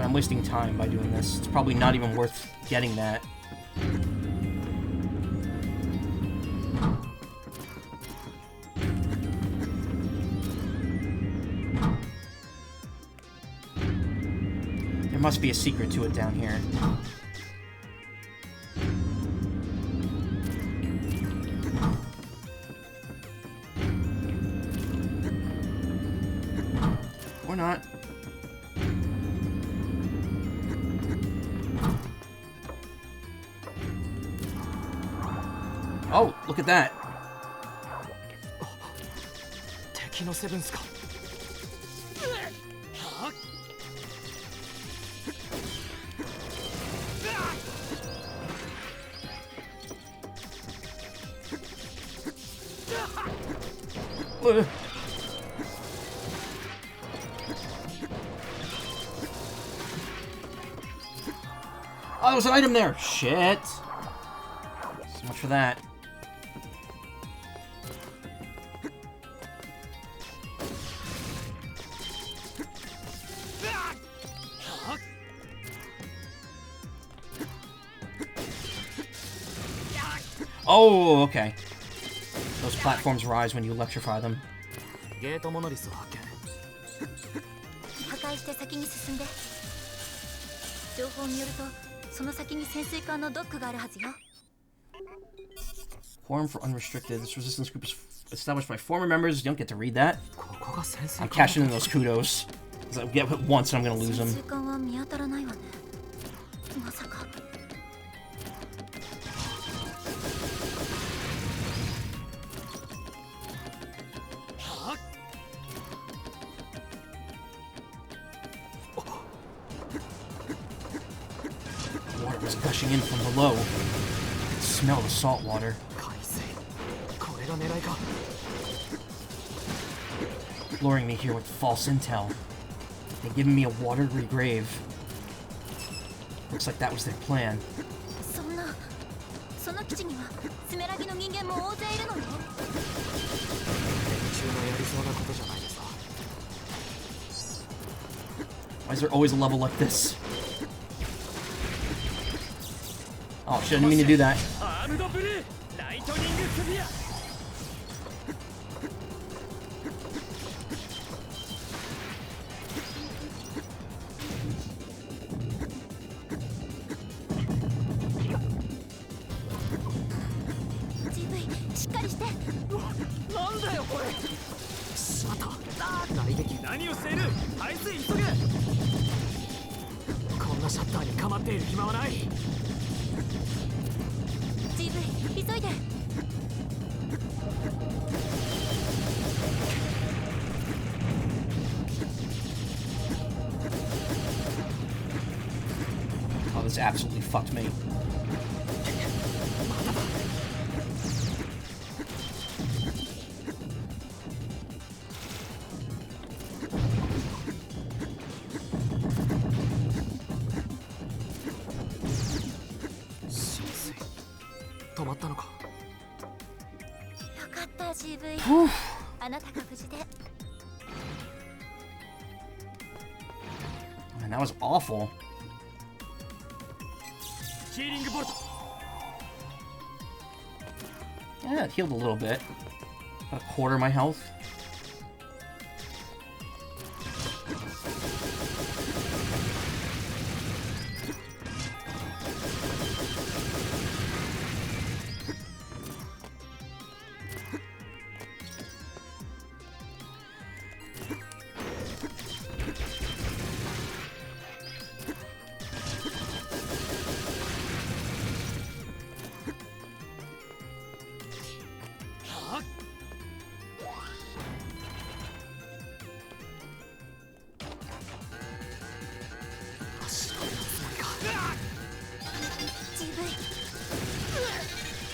I'm wasting time by doing this. It's probably not even worth getting that. There must be a secret to it down here. Or not. Oh, look at that. Oh, there's an item there. Shit. So much for that. Oh, okay. Those platforms rise when you electrify them. ゲートモノリスを発見。破壊して先に進んで。情報によると、その先に潜水艦のドックがあるはずよ。Forum for unrestricted. This resistance group is established by former members. You don't get to read that. I'm cashing in those kudos. I get it once and I'm gonna lose them. 潜水艦は見当たらないわね。まさか。Water was gushing in from below. Smell the salt water. Luring me here with false intel. They've given me a watery grave. Looks like that was their plan. その基地にはスメラギの人間も大勢いるのよ。Why is there always a level like this? Oh shit, I didn't mean to do that. GV、しっかりして。なんだよこれ。しまった。雷撃。何をしている。排水急げ。こんなシャッターに構っている暇はない。GV、急いで。Oh, this absolutely fucked me. GV、あなたが無事で。Man, that was awful. Yeah, it healed a little bit. About a quarter of my health.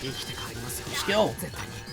生きて帰りますよ Skill. 絶対に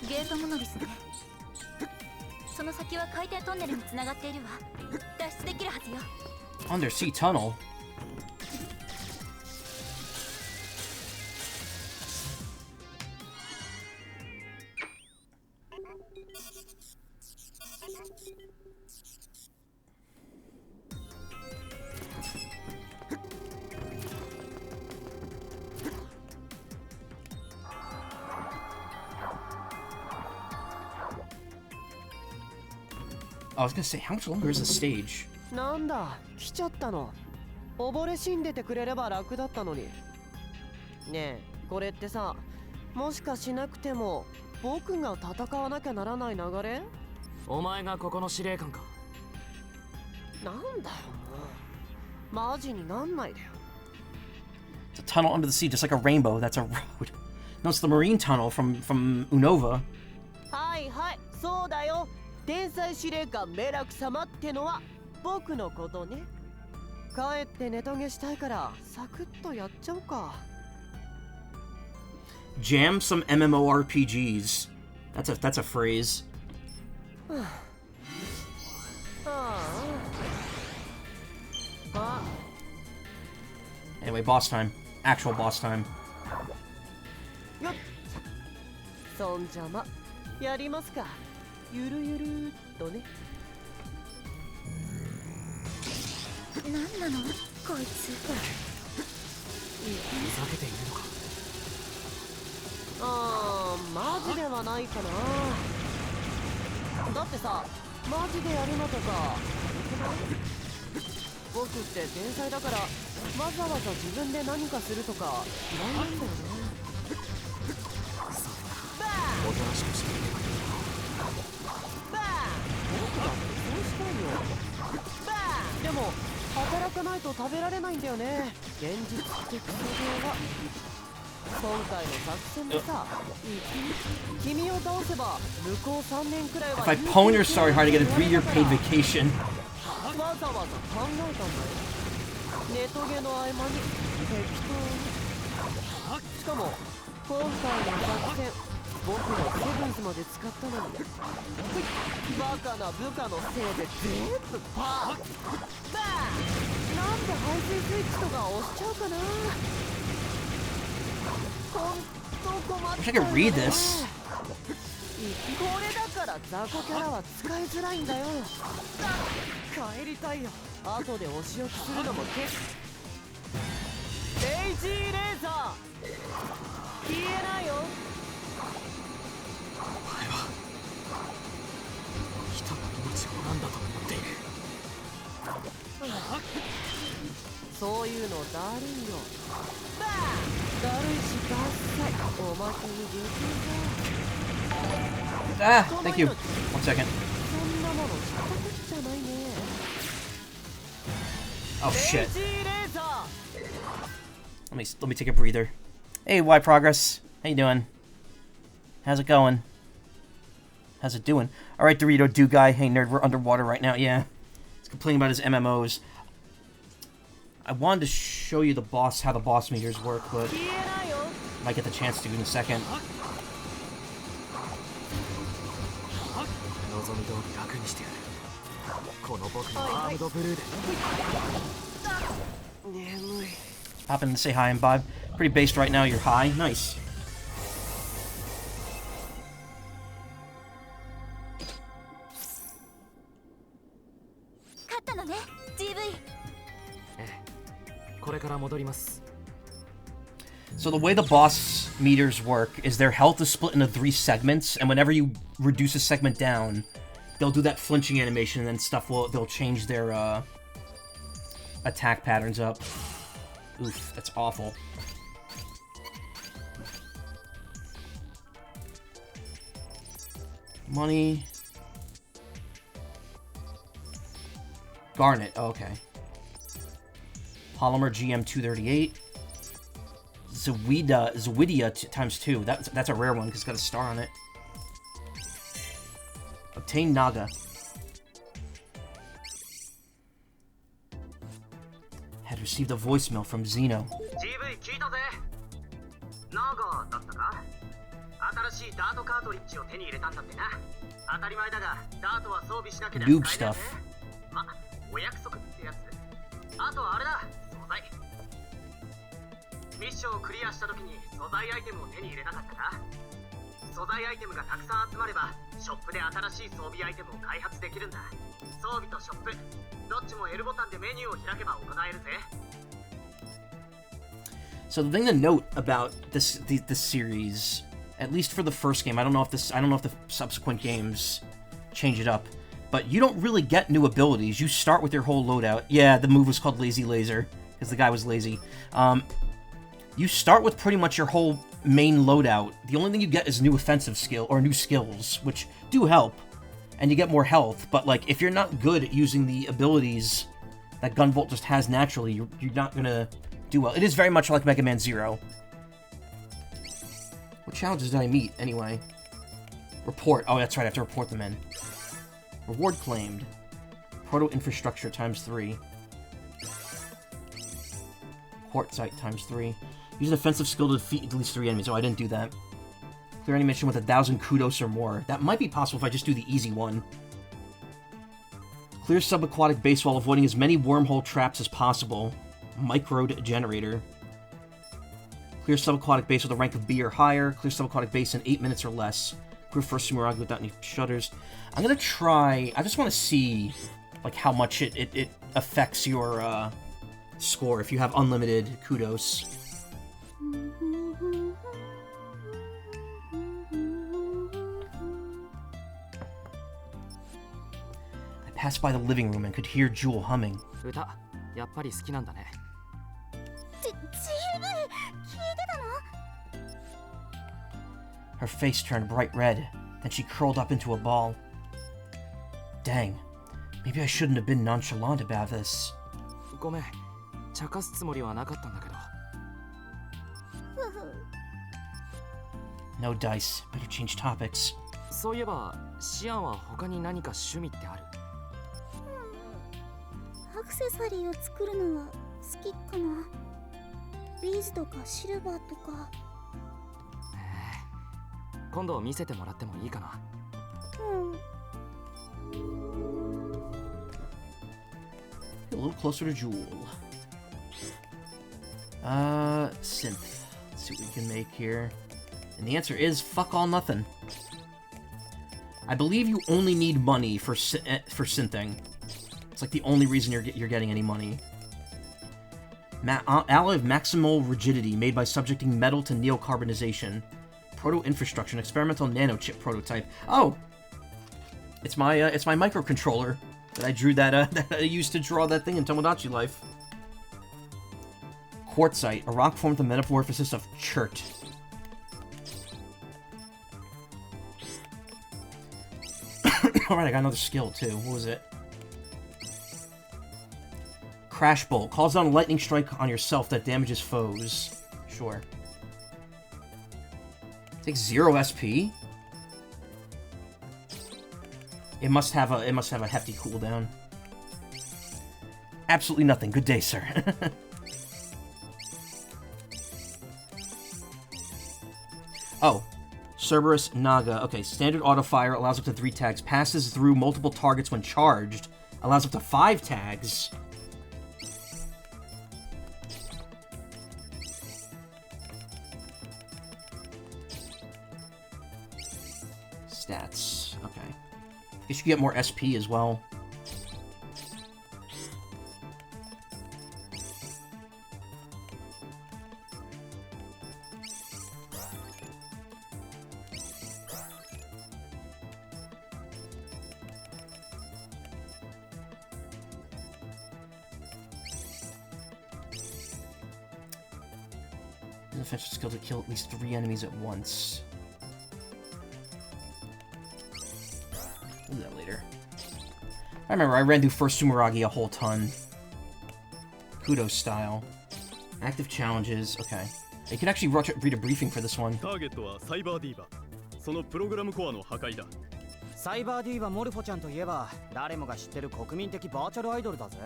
ゲートモノリスね。その先は海底トンネルにつながっているわ。脱出できるはずよ。 Undersea tunnel. I was gonna say, how much longer is the stage? なんだ来ちゃったの。溺れ死んでてくれれば楽だったのに。ねえこれってさ、もしかしなくても僕が戦わなきゃならない流れ？お前がここの司令官か。なんだよもうマジになんないでよ。 It's a tunnel under the sea, just like a rainbow. That's a road. No, it's the marine tunnel from Unova. はいはいそうだよ。天才司令官メラク様ってのは僕のことね。帰ってネトゲしたいからサクッとやっちゃおうか。 Jam some MMORPGs. That's a phrase. あ Anyway, boss time. Actual boss time. よっそんじゃまやりますか。ゆるゆるっとね。なんなのこいつ。ふざけているのか。マジではないかな。だってさマジでやるのとか僕って天才だからわざわざ自分で何かするとか嫌いなんだよね。おとなしくしていればいい。僕だってそうしたいよ。でも働かないと食べられないんだよね。現実的な上は今回の作戦でさ、君を倒せば向こう3年くらいは If I pwn your sorry hard to get a 3-year paid vacation. わざわざ考えたんだよ。ネトゲの合間に適当に。しかも今回の作戦僕のセブンスまで使ったのにバカな部下のせいで全部パー。なんで排水スイッチとか押しちゃうかな。ほんと困ったよね。 I wish I could read this. これだから雑魚キャラは使いづらいんだよ。帰りたいよ。後でお仕置きするのも結構。エイジーレーザー消えないよ。お前は人の命を何だと思っている。そういうのだるいよ。だるいしダッサい。おまけに激痛。 Ah, thank you. 1 second. そんなもの知ったこっちゃないね。 Oh shit. エイジーレーザー Let me take a breather. Hey, Y Progress. How you doing? How's it going? How's it doing? All right, Dorito Do Guy. Hey, nerd, we're underwater right now. Yeah, he's complaining about his MMOs. I wanted to show you the boss, how the boss meters work, but 消えないよ。 might get the chance to in a second. 望み通り楽にしてやる。この僕のアームドブルーで。眠い。 Hop in to say hi and Bob. Pretty based right now. You're high. Nice. 勝ったのね GV。 これから戻ります。 So the way the boss meters work is their health is split into 3 segments, and whenever you reduce a segment down, they'll do that flinching animation, and then they'll change their attack patterns up. Oof, that's awful. Money. Garnet, oh, okay. Polymer GM238. Zwidia times 2. That's a rare one because it's got a star on it. Obtain Naga. Had received a voicemail from Xeno. GV 聞いたぜ。ナガだったか？新しいダートカートリッジを手に入れたんだってな。当たり前だが、ダートは装備しなきゃ使えないぜ。 Noob stuff. ま、お約束ってやつ。あとあれだ、素材。ミッションをクリアした時に素材アイテムを手に入れなかったか？素材アイテムがたくさん集まれば、ショップで新しい装備アイテムを開発できるんだ。装備とショップ、どっちも L ボタンでメニューを開けば行えるぜ。So the thing to note about this series, at least for the first game, I don't know if the subsequent games change it up, but you don't really get new abilities. You start with your whole loadout. Yeah, the move was called Lazy Laser because the guy was lazy. You start with pretty much your whole main loadout. The only thing you get is new offensive skill or new skills, which do help, and you get more health. But like, if you're not good at using the abilities that Gunvolt just has naturally, you're not gonna do well. It is very much like Mega Man Zero. What challenges did I meet, anyway? Report. Oh, that's right, I have to report them in. Reward claimed. Proto-infrastructure times 3. Quartzite times 3. Use an offensive skill to defeat at least 3 enemies. Oh, I didn't do that. Clear any mission with 1,000 kudos or more. That might be possible if I just do the easy one. Clear subaquatic base while avoiding as many wormhole traps as possible. Microde generator. Clear subaquatic base with a rank of B or higher. Clear subaquatic base in 8 minutes or less. Clear first Sumeragi without any shutters. I'm gonna try... I just want to see, like, how much it affects your, score if you have unlimited kudos. I passed by the living room and could hear Jewel humming. 歌やっぱり好きなんだね。GV 聞いてたの？ Her face turned bright red, then she curled up into a ball. Dang, maybe I shouldn't have been nonchalant about this. ごめん、茶化すつもりはなかったんだけど。No dice. Better change topics. そういえば、シアンは他に何か趣味ってある？アクセサリーを作るのは好きかな。ビーズとかシルバーとか。今度見せてもらってもいいかな。A little closer to Jewel. Synth. Let's see what we can make here. And the answer is fuck all nothing. I believe you only need money for synthing. It's like the only reason you're getting any money. Alloy of maximal rigidity made by subjecting metal to neocarbonization. Proto-infrastructure, an experimental nanochip prototype. Oh! It's my microcontroller that I drew that I used to draw that thing in Tomodachi Life. Quartzite, a rock formed the metamorphosis of chert. Alright, I got another skill too. What was it? Crash Bolt. Calls down a lightning strike on yourself that damages foes. Sure. Takes 0 SP? It must have a hefty cooldown. Absolutely nothing. Good day, sir. Oh. Cerberus Naga. Okay, standard auto fire allows up to 3 tags. Passes through multiple targets when charged. Allows up to 5 tags. Stats. Okay. Guess you can get more SP as well. defensive skill to kill at least 3 enemies at once. We'll do that later. I remember I ran through first Sumeragi a whole ton. Kudos style. Active challenges. Okay. You can actually read a briefing for this one. ターゲットはサイバーディーバ。そのプログラムコアの破壊だ。サイバーディーバモルフォちゃんといえば誰もが知ってる国民的バーチャルアイドルだぜ。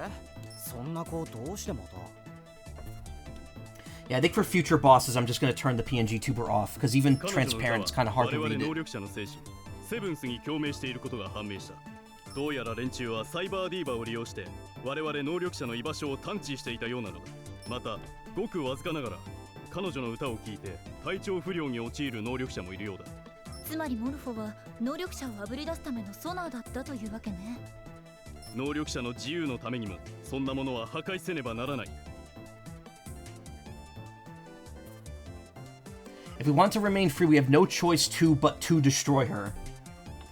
そんな子どうしてまた Yeah, I think for future bosses, I'm just going to turn the PNG tuber off, because even transparent is kind of hard to read it. 能力者の精神、セブンスに共鳴していることが判明した。どうやら連中はサイバーディーバを利用して我々能力者の居場所を探知していたようなのだ。また、ごくわずかながら彼女の歌を聴いて体調不良に陥る能力者もいるようだ。つまりモルフォは能力者をあぶり出すためのソナーだったというわけね。能力者の自由のためにもそんなものは破壊せねばならない。If we want to remain free, we have no choice but to destroy her.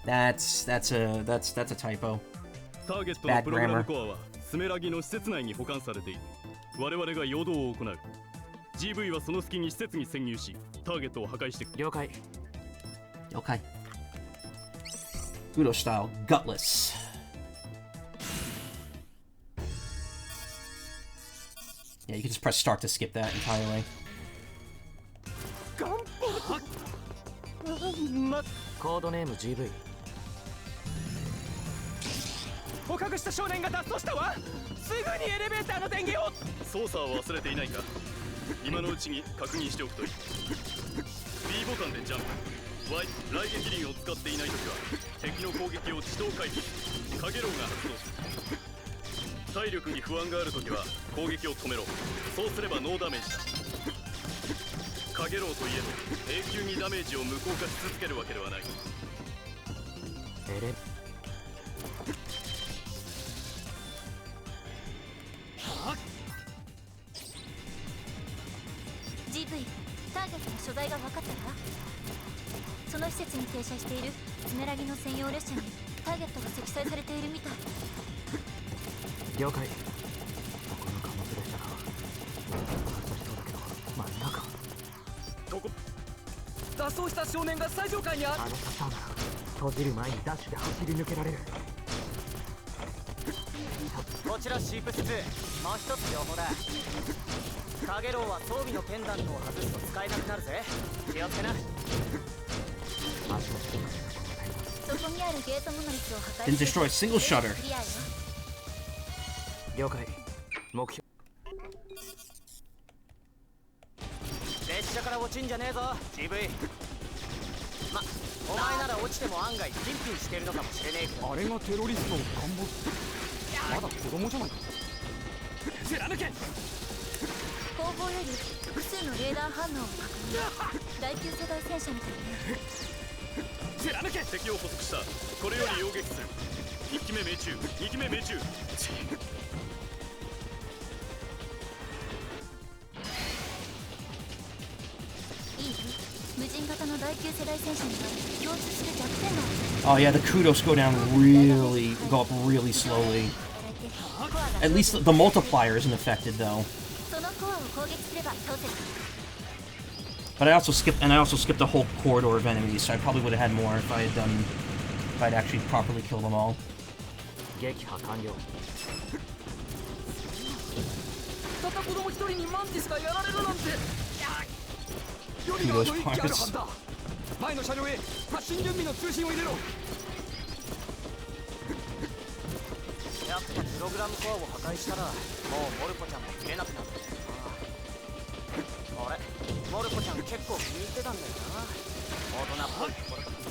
That's a typo. ターゲットのプログラムコアはスメラギの施設内に保管されている。我々が陽動を行う。GV はその隙に施設に潜入し、ターゲットを破壊してく。了解。Okay. Udo style, gutless. Yeah, you can just press start to skip that entirely. コードネーム GV。捕獲した少年が脱走したわ。すぐにエレベーターの電源を。操作を忘れていないか。今のうちに確認しておくといい。B ボタンでジャンプ。Y、雷撃輪を使っていないときは敵の攻撃を自動回避。カゲロウが発動する。体力に不安があるときは攻撃を止めろ。そうすればノーダメージだ。カゲロウといえど永久にダメージを無効化し続けるわけではない。GV、ターゲットの所在が分かったわ。その施設に停車しているスメラギの専用列車にターゲットが積載されているみたい。了解。この貨物列車が外しそうだけど間に合うか。脱走した少年が最上階にある。あのシャッターなら閉じる前にダッシュで走り抜けられる。こちらシープス2、もう一つ情報だ。カゲロウは装備のペンダントを外すと使えなくなるぜ。気をつけな。そこにあるゲートモノリスを破壊 Didn't destroy a single shutter. 了解。目標。列車から落ちんじゃねえぞ GV。 お前なら落ちても案外ピンピンしてるのかもしれねえけど。あれがテロリストのガンボルト。まだ子供じゃないか。貫け。後方より複数のレーダー反応を確認。第9世代戦車みたいね。貫け。敵を捕捉した。これより擁撃する。1機目命中、2機目命中。いい？無人型の第9世代戦車には共通する弱点がある。Oh yeah, the kudos go up really slowly. At least the multiplier isn't affected though. But I also skipped the whole corridor of enemies, so I probably would have had more if I'd actually properly killed them all. 撃破完了。たった子供一人にマンティスがやられるなんて。予備があと1機あるはずだ。前の車両へ発進準備の通信を入れろ。やっぱプログラムコアを破壊したらもうモルコちゃんも切れなくなる。あれ、モルコちゃん結構気に入ってたんだよな。大人っぽいところとかさ。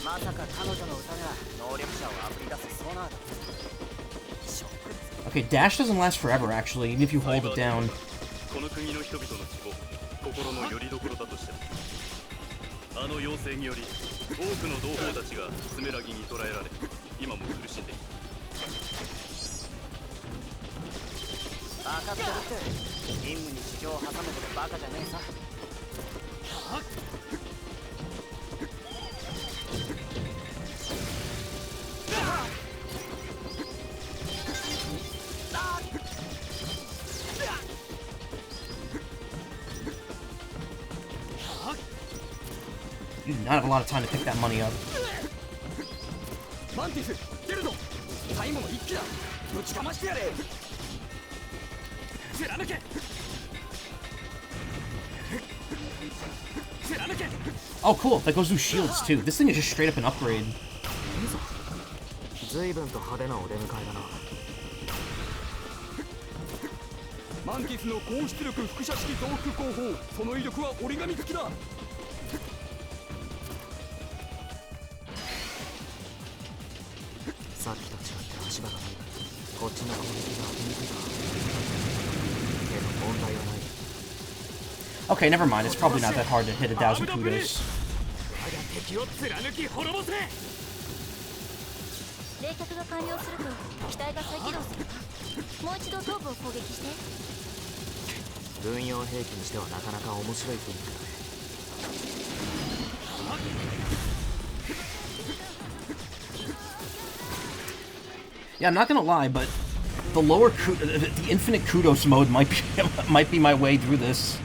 まさか彼女の歌が能力者をあぶり出すソナーだった。ショックです。 Okay, dash doesn't last forever actually, even if you hold it down. この国の人々の希望、心の拠り所だとしても、あの要請により多くの同胞たちがスメラギに捕らえられ、今も苦しんでいる。バカってるって任務に地上を挟むほどバカじゃねえさ。not have a lot of time to pick that money up. マンティス出るぞ。最後の一機だ。ぶちかましてやれ。貫け。貫け。 Oh, cool. That goes through shields too. This thing is just straight up an upgrade. 随分と派手なお出迎えだな。マンティスの高出力輻射式増幅工法、その威力は折り紙付きだ。さっきと違って足場がない。こっちの攻撃が当てにくいか。けど問題はない。 Okay, never mind. It's probably not that hard to hit 1,000 kudos. 我が敵を貫き滅ぼせ。冷却が完了すると機体が再起動する。もう一度頭部を攻撃して。軍用兵器にしてはなかなか面白い雰囲気だね。Yeah, I'm not gonna lie, but the the infinite kudos mode might be my way through this,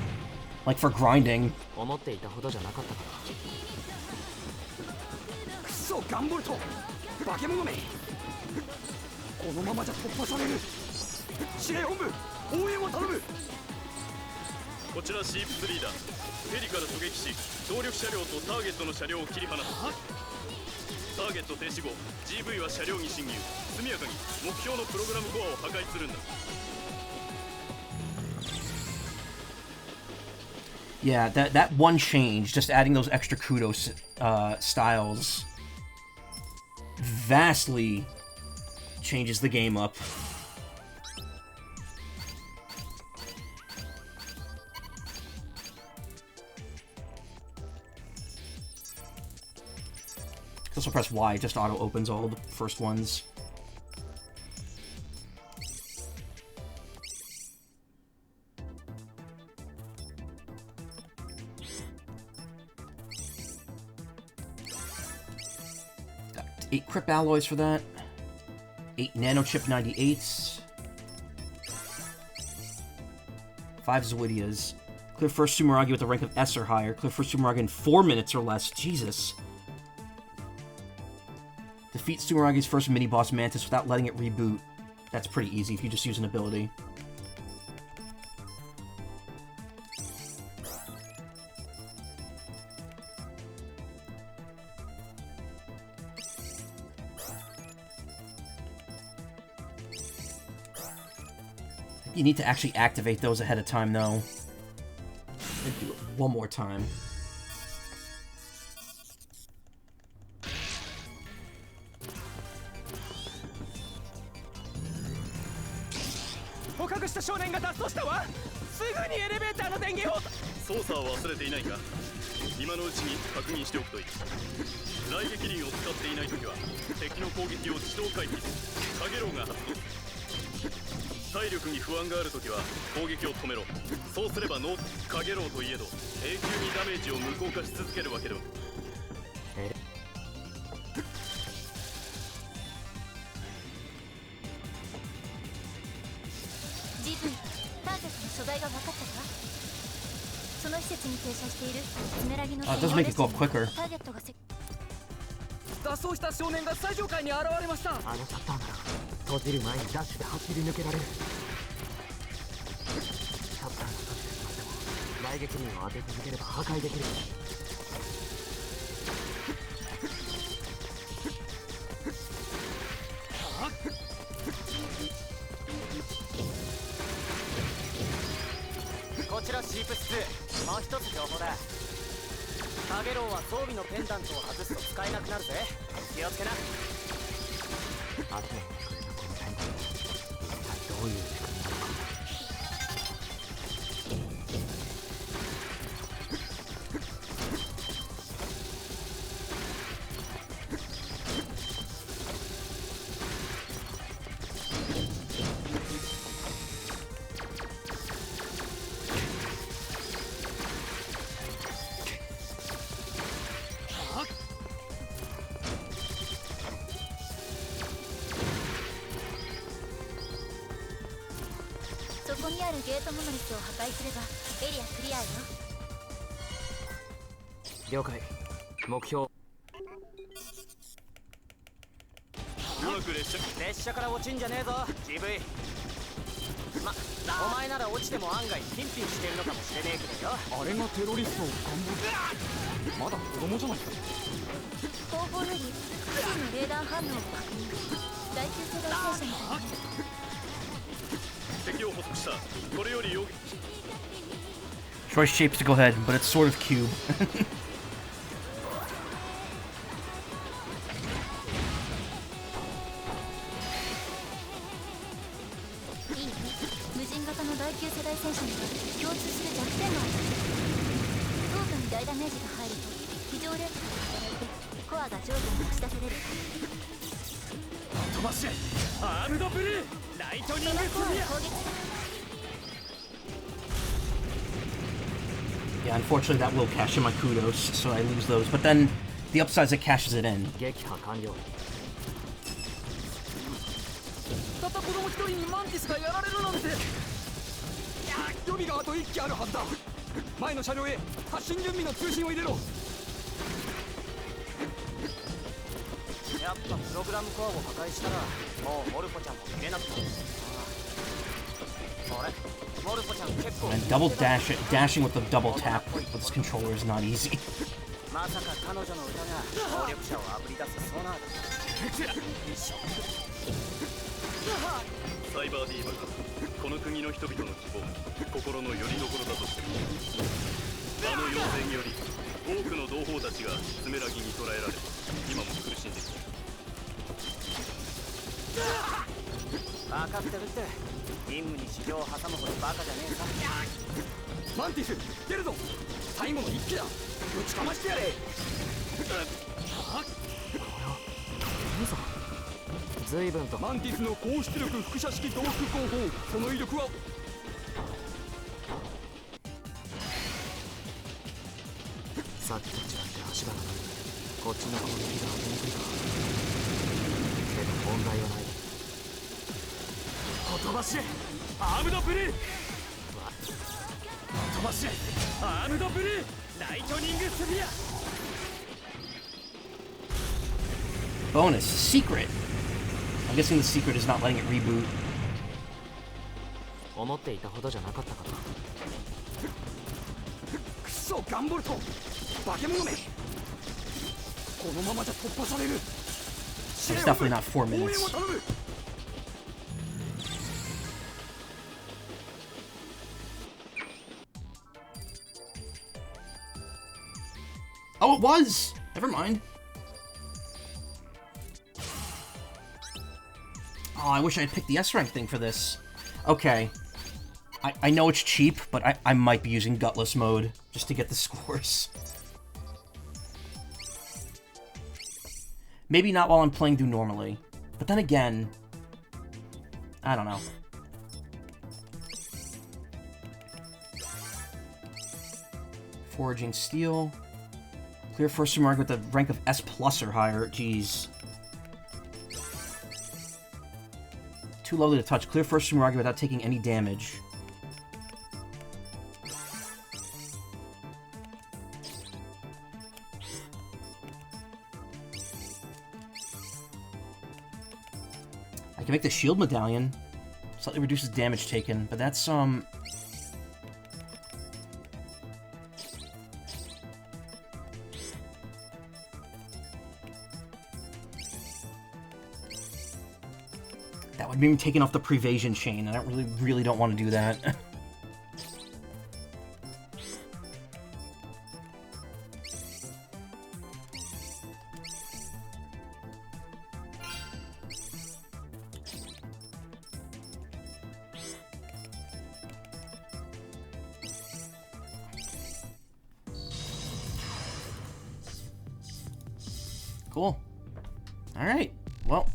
like for grinding. 思っていたほどじゃなかったかな。クソガンボルト、化け物め。このままじゃ突破される。司令本部、応援を頼む。こちらシープスリーダー。ヘリから狙撃し、動力車両とターゲットの車両を切り離す。ターゲット停止後、GV は車両に侵入。速やかに目標のプログラムコアを破壊するんだ。Yeah, that one change, just adding those extra kudos styles, vastly changes the game up. Also press Y, just auto opens all the first ones. Got 8 Crypt Alloys for that. 8 Nanochip 98s. 5 Zoidias. Clear first Sumeragi with a rank of S or higher. Clear first Sumeragi in 4 minutes or less. Jesus. Defeat Sumeragi's first mini-boss Mantis without letting it reboot. That's pretty easy if you just use an ability. You need to actually activate those ahead of time, though. Let's do it one more time. 捕獲した少年が脱走したわ。すぐにエレベーターの電源を。操作を忘れていないか。今のうちに確認しておくといい。雷撃輪を使っていないときは敵の攻撃を自動回避する。カゲロウが発動。体力に不安があるときは攻撃を止めろ。そうすればカゲロウといえど永久にダメージを無効化し続けるわけでは。GV、ターゲットの所在が分かったか。その施設に停車しているスメラギの It does make it go up quicker. ターゲットが脱走した少年が最上階に現れました。あのシャッターなら閉じる前にダッシュで走り抜けられる。シャッターが閉じてしまっても雷撃輪を当て続ければ破壊できる。こちらシープス2、もう一つ情報だ。カゲロウは装備のペンダントを外すと使えなくなるぜ。気をつけな。アテンがくれたこのペンダント、一体どういう仕組みなのか。そこにあるゲートモノリスを破壊すればエリアクリアよ。了解。目標うまく列車から落ちんじゃねえぞ GV。 お前なら落ちても案外ピンピンしてるのかもしれねえけどよ。あれがテロリストを頑張る。まだ子供じゃないか。後方より複数のレーダー反応を確認。第9世代戦車のため敵を捕捉した。これより容疑 Choice shapes to go ahead, but it's sort of cube. 無人型の第9世代戦車には共通する弱点がある。頭部に大ダメージが入ると非常レートが働いてコアが上部に押し出される。飛ばしアームドブルーライトニングコアをスピア。攻撃。 Yeah, unfortunately that will cash in my kudos, so I lose those. But then the upside is it cashes it in. 撃破完了。たった子供一人にマンティスがやられるなんて。予備があと1機あるはずだ。前の車両へ発進準備の通信を入れろ。やっぱプログラムコアを破壊したらもうモルポちゃんも見れなくなる。あれモルポちゃん結構 And double dashing with the double tap with this controller is not easy. まさか彼女の歌が能力者をあぶり出すソナーだ。サイバーディーバがこの国の人々の希望心の拠り所だとしてる。あの要請により多くの同胞たちがスメラギに捕らえられ今も苦しんでいる。分かってるって。任務に市場を挟むほどバカじゃねえさ。マンティス出るぞ。最後の一機だ。ぶちかましてやれ。随分とマンティスの高出力輻射式増幅工法。その威力はさっきと違って足が長い。こっちの攻撃が当てにくいか。けど問題はない。飛ばしアームドブルー。飛ばしアームドブルーライトニングスピア。 Bonus secret. I'm guessing the secret is not letting it reboot. 思っていたほどじゃなかったかな。クソガンボルト化け物め。このままじゃ突破される。 It's definitely not 4 minutes. Oh, it was! Never mind. Oh, I wish I had picked the S-rank thing for this. Okay. I know it's cheap, but I might be using Gutless mode just to get the scores. Maybe not while I'm playing through normally. But then again... I don't know. Foraging Steel. Clear first mark with the rank of S+ or higher. Jeez. Too lovely to touch. Clear first mark without taking any damage. I can make the shield medallion. Slightly reduces damage taken, but that's that would mean taking off the prevasion chain. I don't really don't want to do that. Cool. Alright. Well,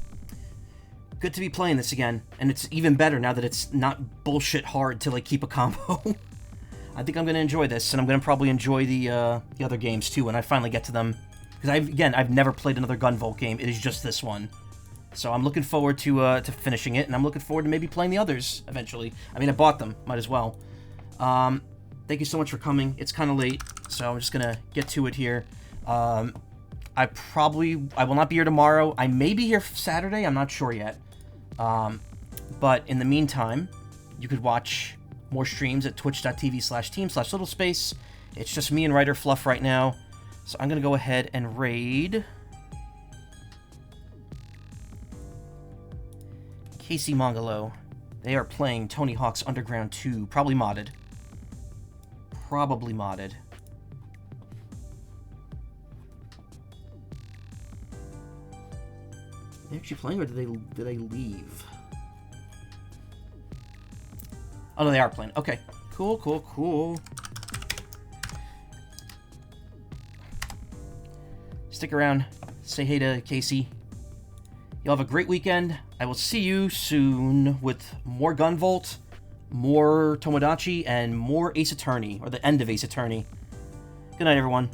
good to be playing this again. And it's even better now that it's not bullshit hard to, like, keep a combo. I think I'm going to enjoy this, and I'm going to probably enjoy the other games, too, when I finally get to them. Because, I've never played another Gunvolt game. It is just this one. So I'm looking forward to finishing it, and I'm looking forward to maybe playing the others eventually. I mean, I bought them. Might as well. Thank you so much for coming. It's kind of late, so I'm just going to get to it here. I will not be here tomorrow. I may be here Saturday. I'm not sure yet. But in the meantime, you could watch more streams at twitch.tv/team/littlespace. It's just me and Writer Fluff right now. So I'm going to go ahead and raid Casey Mongolo. They are playing Tony Hawk's Underground 2. Probably modded. Probably modded. They actually playing, or did they leave? Oh, no, they are playing. Okay. Cool, cool, cool. Stick around. Say hey to Casey. You'll have a great weekend. I will see you soon with more Gunvolt, more Tomodachi, and more Ace Attorney, or the end of Ace Attorney. Good night, everyone.